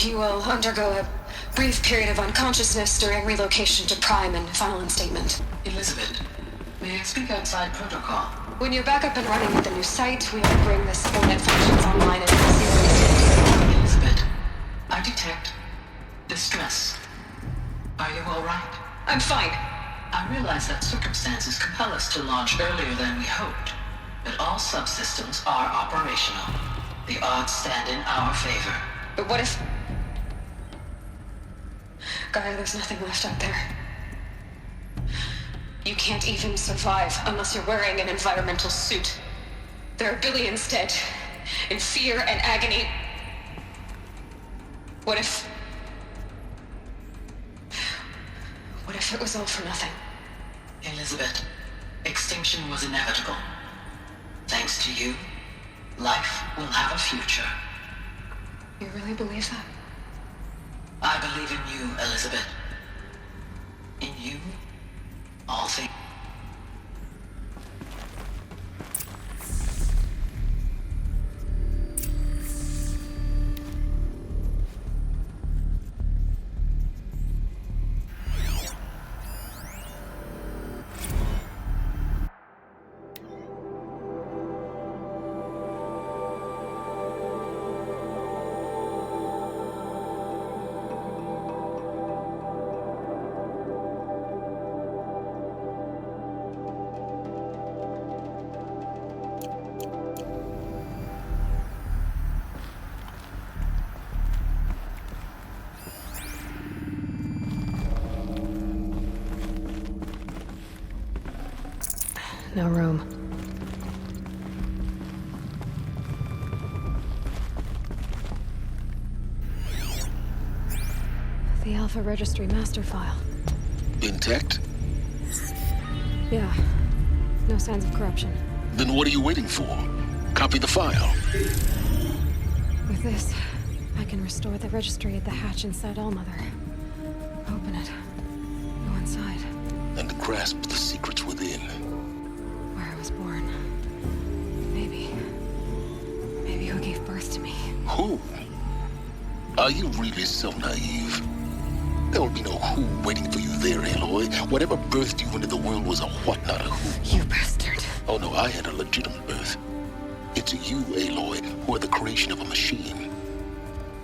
You will undergo a brief period of unconsciousness during relocation to Prime and final instatement. Elizabeth, may I speak outside protocol? When you're back up and running with the new site, we will bring the subordinate functions online and see. Elizabeth, I detect distress. Are you all right? I'm fine. I realize that circumstances compel us to launch earlier than we hoped, but all subsystems are operational. The odds stand in our favor. But what if... Gaia, there's nothing left out there. You can't even survive unless you're wearing an environmental suit. There are billions dead, in fear and agony. What if it was all for nothing? Elizabeth, extinction was inevitable. Thanks to you, life will have a future. You really believe that? I believe in you, Elizabeth. In you, all things. No room. The Alpha Registry master file. Intact? Yeah. No signs of corruption. Then what are you waiting for? Copy the file. With this, I can restore the registry at the hatch inside Allmother. Open it. Go inside. And grasp the secrets within. Where I was born. Maybe who gave birth to me. Who? Are you really so naive? There will be no who waiting for you there, Aloy. Whatever birthed you into the world was a what, not a who. You bastard. Oh no, I had a legitimate birth. It's you, Aloy, who are the creation of a machine.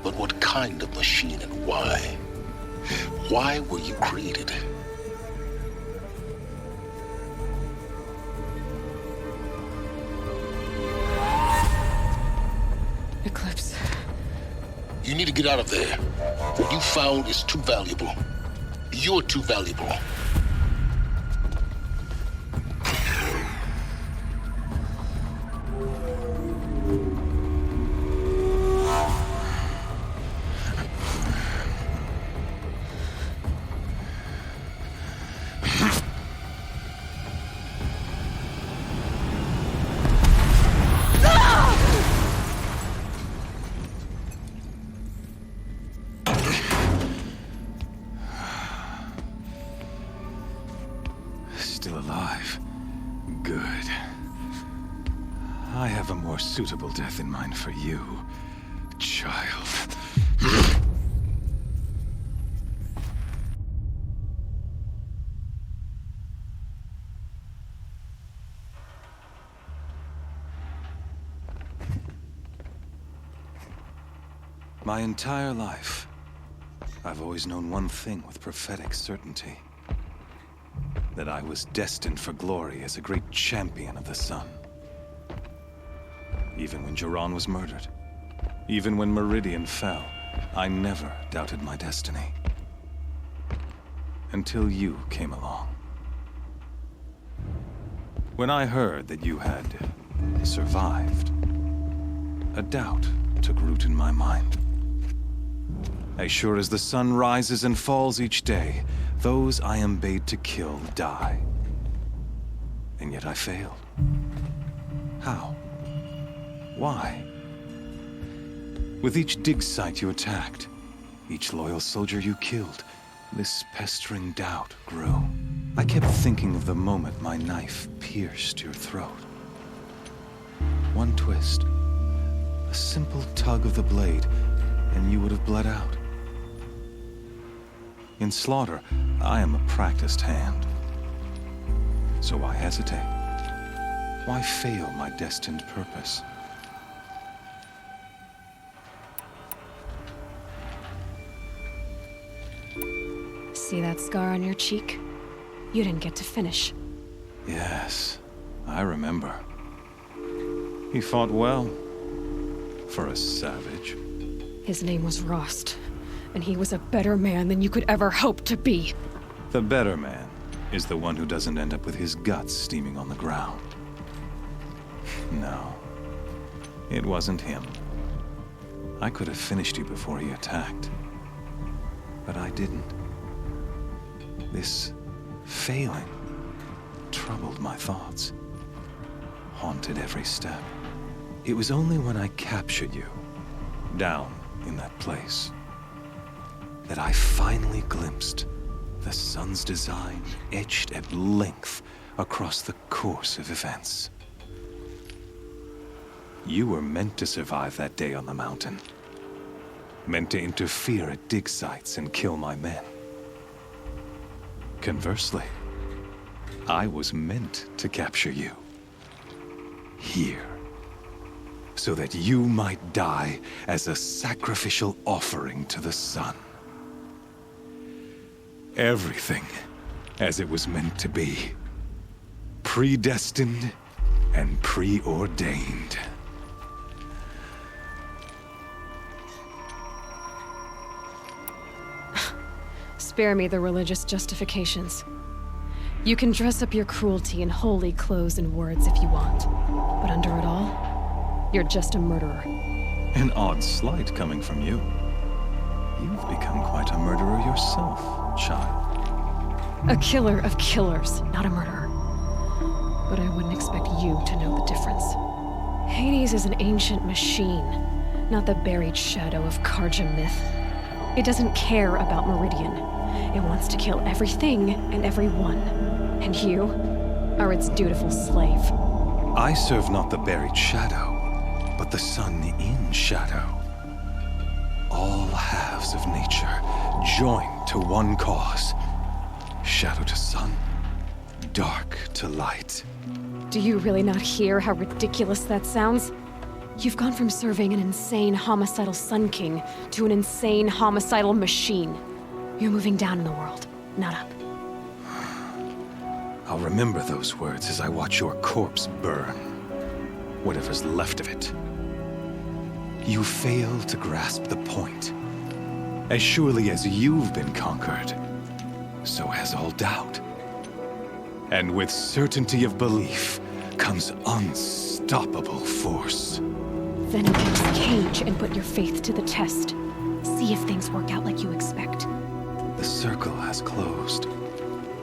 But what kind of machine and why? Why were you created? Eclipse. You need to get out of there. What you found is too valuable. You're too valuable. Still alive. Good. I have a more suitable death in mind for you, child. My entire life, I've always known one thing with prophetic certainty. That I was destined for glory as a great champion of the sun. Even when Jiran was murdered, even when Meridian fell, I never doubted my destiny. Until you came along. When I heard that you had survived, a doubt took root in my mind. As sure as the sun rises and falls each day, those I am bade to kill die. And yet I failed. How? Why? With each dig site you attacked, each loyal soldier you killed, this pestering doubt grew. I kept thinking of the moment my knife pierced your throat. One twist, a simple tug of the blade, and you would have bled out. In slaughter, I am a practiced hand. So why hesitate? Why fail my destined purpose? See that scar on your cheek? You didn't get to finish. Yes, I remember. He fought well. For a savage. His name was Rost, and he was a better man than you could ever hope to be. The better man is the one who doesn't end up with his guts steaming on the ground. No, it wasn't him. I could have finished you before he attacked. But I didn't. This failing troubled my thoughts, haunted every step. It was only when I captured you, down in that place, that I finally glimpsed the sun's design etched at length across the course of events. You were meant to survive that day on the mountain. Meant to interfere at dig sites and kill my men. Conversely, I was meant to capture you. Here. So that you might die as a sacrificial offering to the sun. Everything as it was meant to be. Predestined and preordained. Spare me the religious justifications. You can dress up your cruelty in holy clothes and words if you want, but under it all, you're just a murderer. An odd slight coming from you. You've become quite a murderer yourself, child. A killer of killers, not a murderer. But I wouldn't expect you to know the difference. Hades is an ancient machine, not the buried shadow of Karja myth. It doesn't care about Meridian. It wants to kill everything and everyone. And you are its dutiful slave. I serve not the buried shadow, but the sun in shadow. All halves of nature joined to one cause. Shadow to sun, dark to light. Do you really not hear how ridiculous that sounds? You've gone from serving an insane homicidal Sun King to an insane homicidal machine. You're moving down in the world, not up. I'll remember those words as I watch your corpse burn. Whatever's left of it. You fail to grasp the point. As surely as you've been conquered, so has all doubt. And with certainty of belief comes unstoppable force. Then enter this cage and put your faith to the test. See if things work out like you expect. The circle has closed.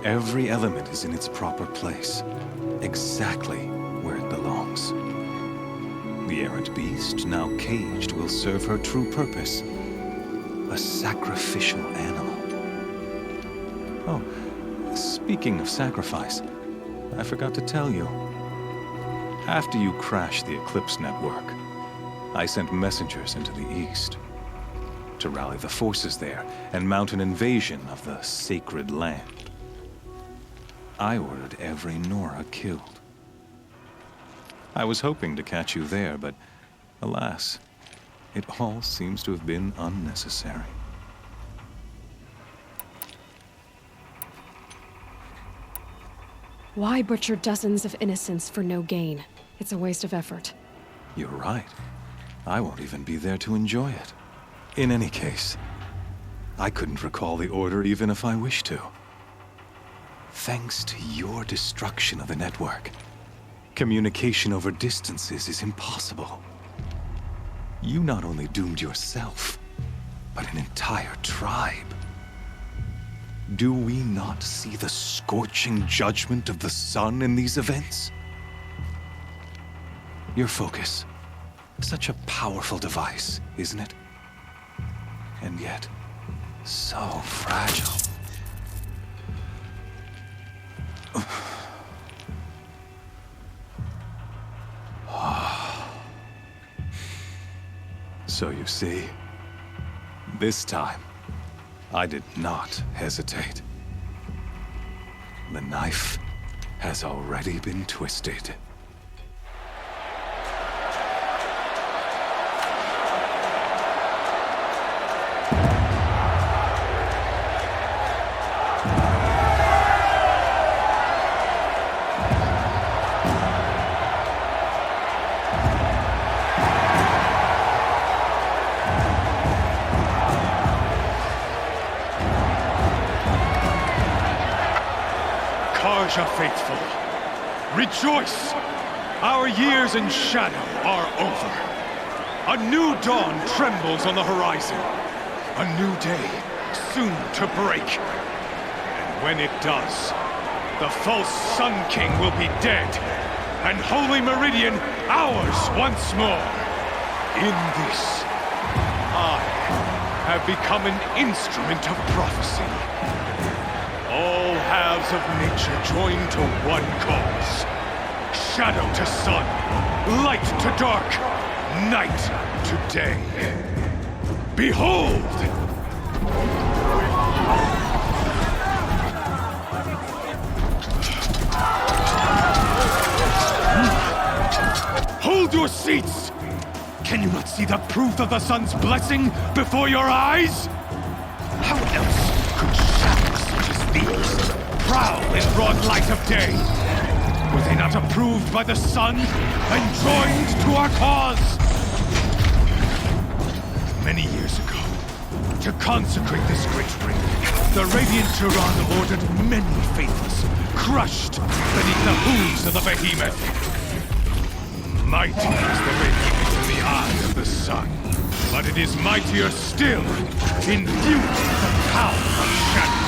Every element is in its proper place, exactly where it belongs. The errant beast, now caged, will serve her true purpose. A sacrificial animal. Oh, speaking of sacrifice, I forgot to tell you. After you crashed the Eclipse network, I sent messengers into the east to rally the forces there and mount an invasion of the sacred land. I ordered every Nora killed. I was hoping to catch you there, but alas, it all seems to have been unnecessary. Why butcher dozens of innocents for no gain? It's a waste of effort. You're right. I won't even be there to enjoy it. In any case, I couldn't recall the order even if I wished to. Thanks to your destruction of the network, communication over distances is impossible. You not only doomed yourself, but an entire tribe. Do we not see the scorching judgment of the sun in these events? Your focus. Such a powerful device, isn't it? And yet, so fragile. So you see, this time, I did not hesitate. The knife has already been twisted. Karja faithful, rejoice! Our years in shadow are over. A new dawn trembles on the horizon. A new day soon to break. And when it does, the false Sun King will be dead, and Holy Meridian ours once more. In this, I have become an instrument of prophecy. All halves of nature join to one cause. Shadow to sun, light to dark, night to day. Behold! Hold your seats! Can you not see the proof of the sun's blessing before your eyes? How else could shadows such as these prowl in broad light of day? Were they not approved by the sun and joined to our cause? Many years ago, to consecrate this great ring, the Radiant Turan ordered many faithless crushed beneath the hooves of the behemoth. Mighty is the radiance in the eye of the sun, but it is mightier still, imbued with the power of shadow.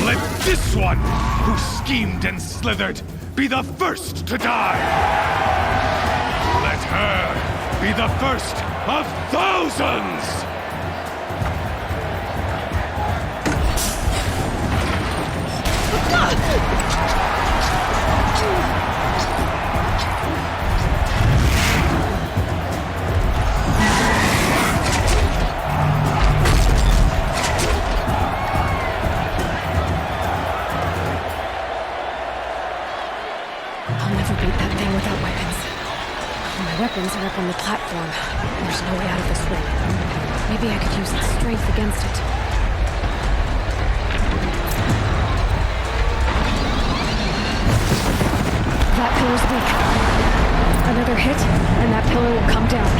Let this one, who schemed and slithered, be the first to die! Let her be the first of thousands! Weapons are up on the platform. There's no way out of this ring. Maybe I could use its strength against it. That pillar's weak. Another hit, and that pillar will come down.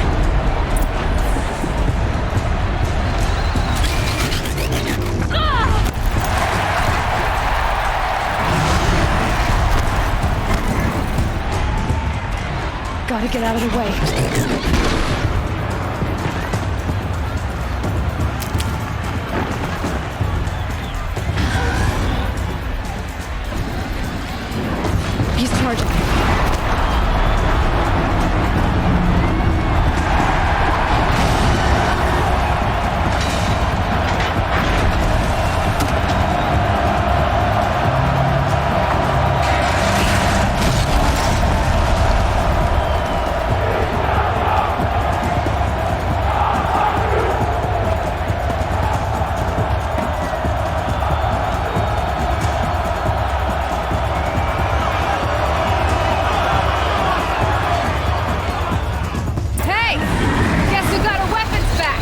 Gotta get out of the way. He's charging. Hey! Guess who got our weapons back?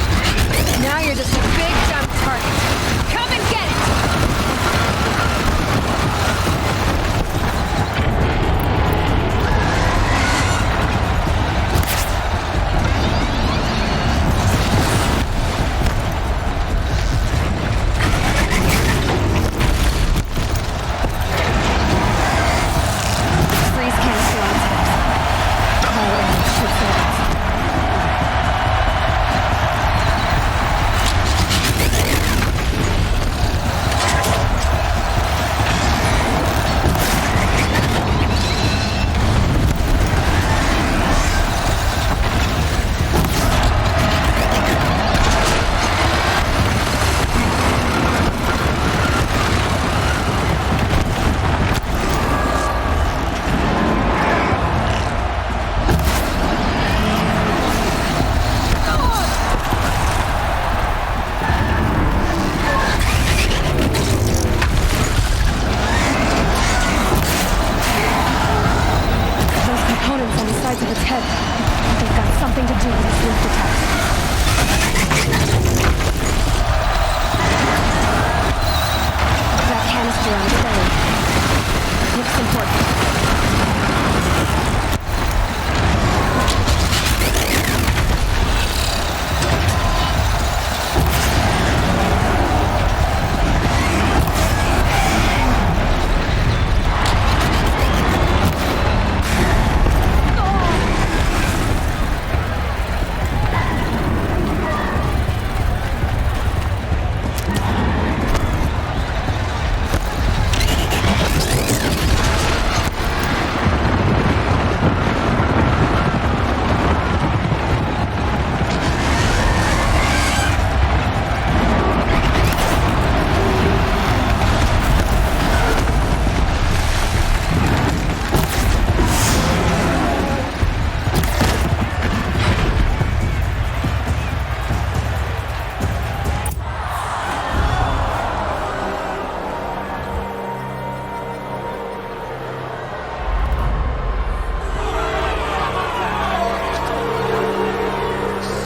Now you're just a big dumb target. Come and get it! Freeze canister on top. Oh, shoot bullets. Those components on the sides of its head, they've got something to do with its leak detector. That canister on its belly looks important.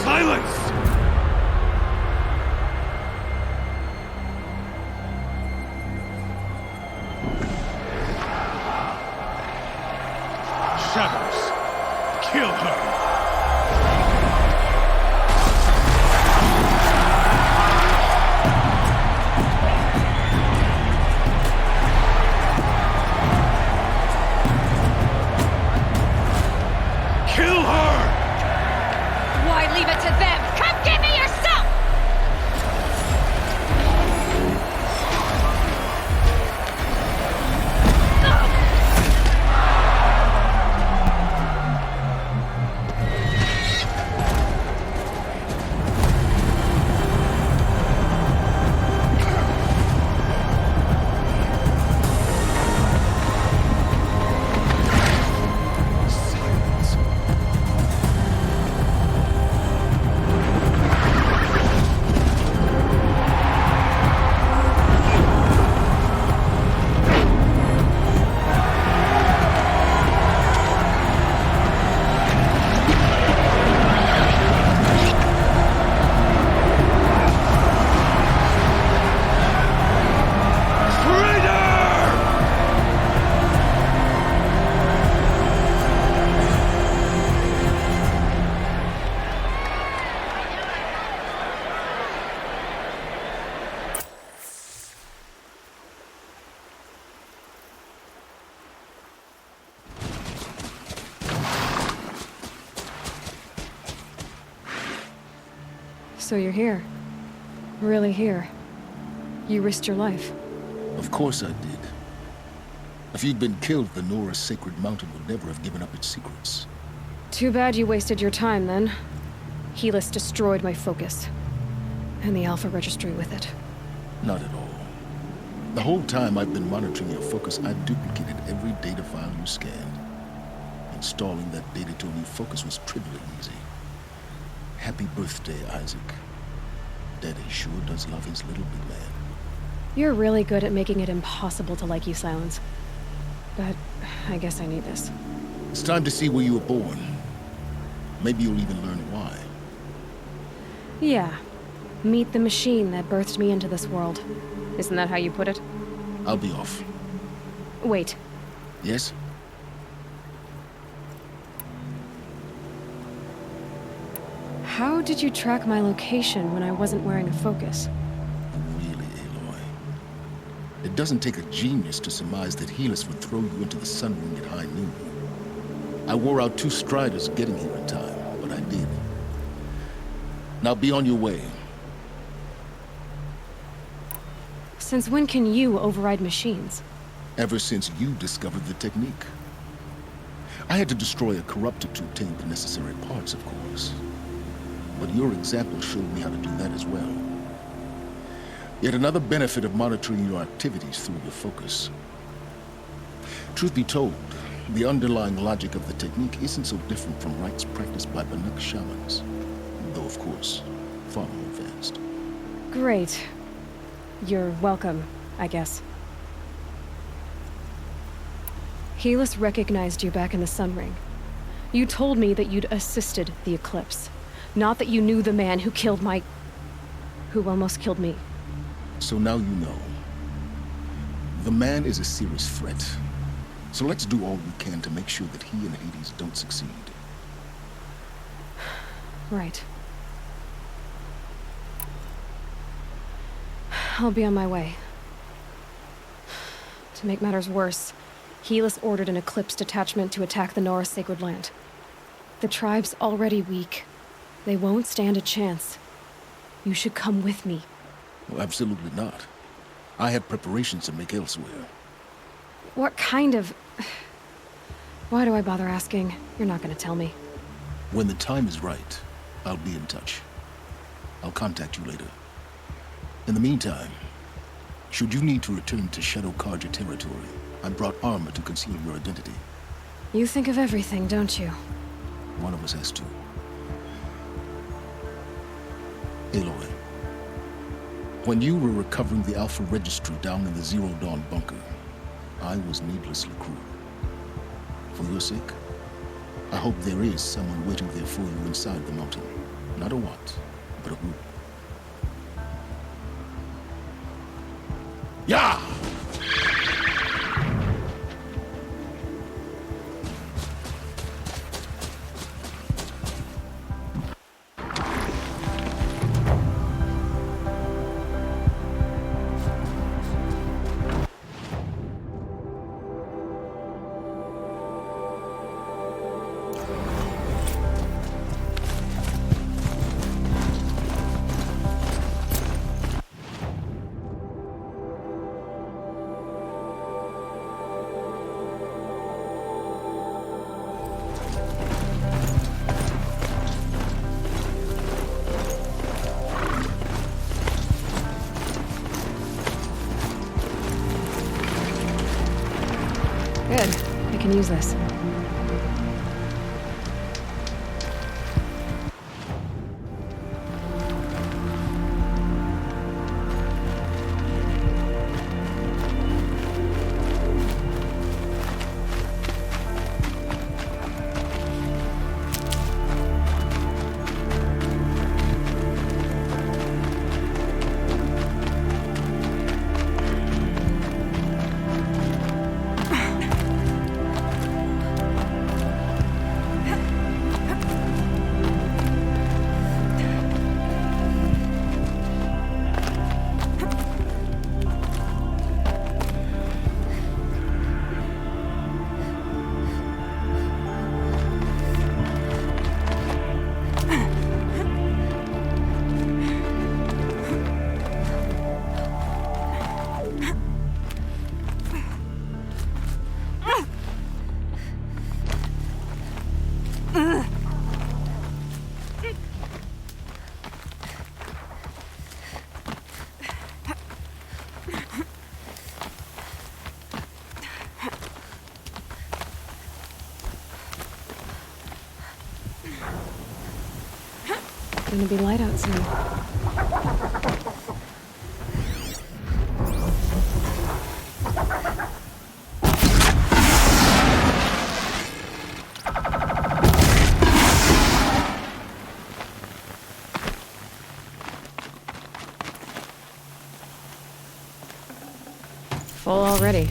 Silence! Shadows, kill her! Kill her! Why leave it to them? Come get me yourself! So you're here. Really here. You risked your life. Of course I did. If you'd been killed, the Nora Sacred Mountain would never have given up its secrets. Too bad you wasted your time, then. Helis destroyed my focus. And the Alpha Registry with it. Not at all. The whole time I've been monitoring your focus, I've duplicated every data file you scanned. Installing that data to a new focus was trivially easy. Happy birthday, Isaac. Daddy sure does love his little big man. You're really good at making it impossible to like you, Silence. But I guess I need this. It's time to see where you were born. Maybe you'll even learn why. Yeah. Meet the machine that birthed me into this world. Isn't that how you put it? I'll be off. Wait. Yes? How did you track my location when I wasn't wearing a focus? Really, Aloy? It doesn't take a genius to surmise that Helis would throw you into the Sun Ring at high noon. I wore out 2 Striders getting here in time, but I did. Now be on your way. Since when can you override machines? Ever since you discovered the technique. I had to destroy a corruptor to obtain the necessary parts, of course. But your example showed me how to do that as well. Yet another benefit of monitoring your activities through your focus. Truth be told, the underlying logic of the technique isn't so different from rites practiced by Banuk shamans. Though, of course, far more advanced. Great. You're welcome, I guess. Helis recognized you back in the Sun Ring. You told me that you'd assisted the Eclipse. Not that you knew the man who killed who almost killed me. So now you know. The man is a serious threat. So let's do all we can to make sure that he and Hades don't succeed. Right. I'll be on my way. To make matters worse, Helis ordered an Eclipse detachment to attack the Nora Sacred Land. The tribe's already weak. They won't stand a chance. You should come with me. Well, absolutely not. I have preparations to make elsewhere. What kind of... Why do I bother asking? You're not gonna tell me. When the time is right, I'll be in touch. I'll contact you later. In the meantime, should you need to return to Shadow Carja territory, I brought armor to conceal your identity. You think of everything, don't you? One of us has to. Aloy, when you were recovering the Alpha Registry down in the Zero Dawn bunker, I was needlessly cruel. For your sake, I hope there is someone waiting there for you inside the mountain. Not a what, but a who. Yeah! Good. I can use this. Gonna be light out soon. Full already.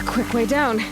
Quick way down.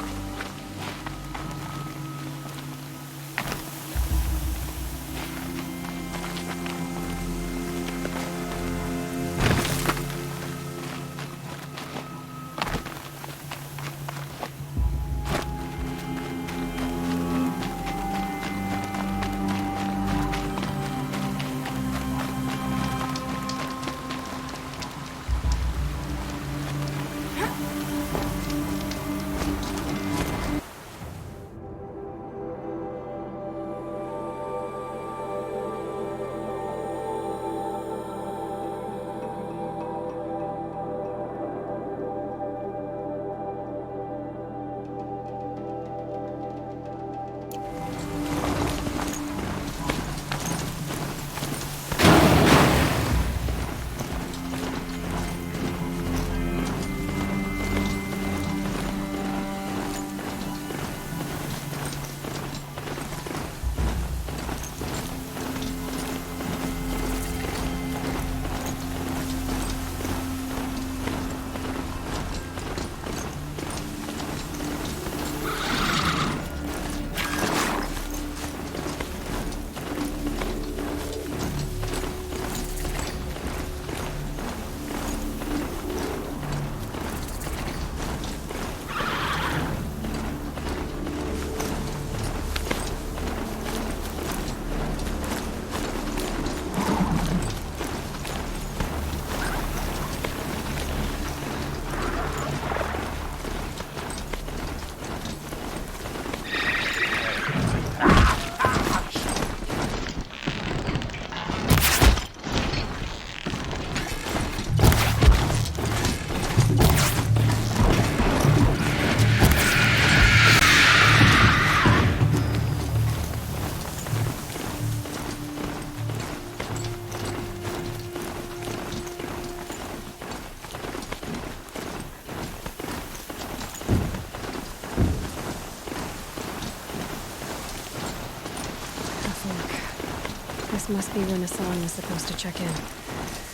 This must be when Hassan was supposed to check in.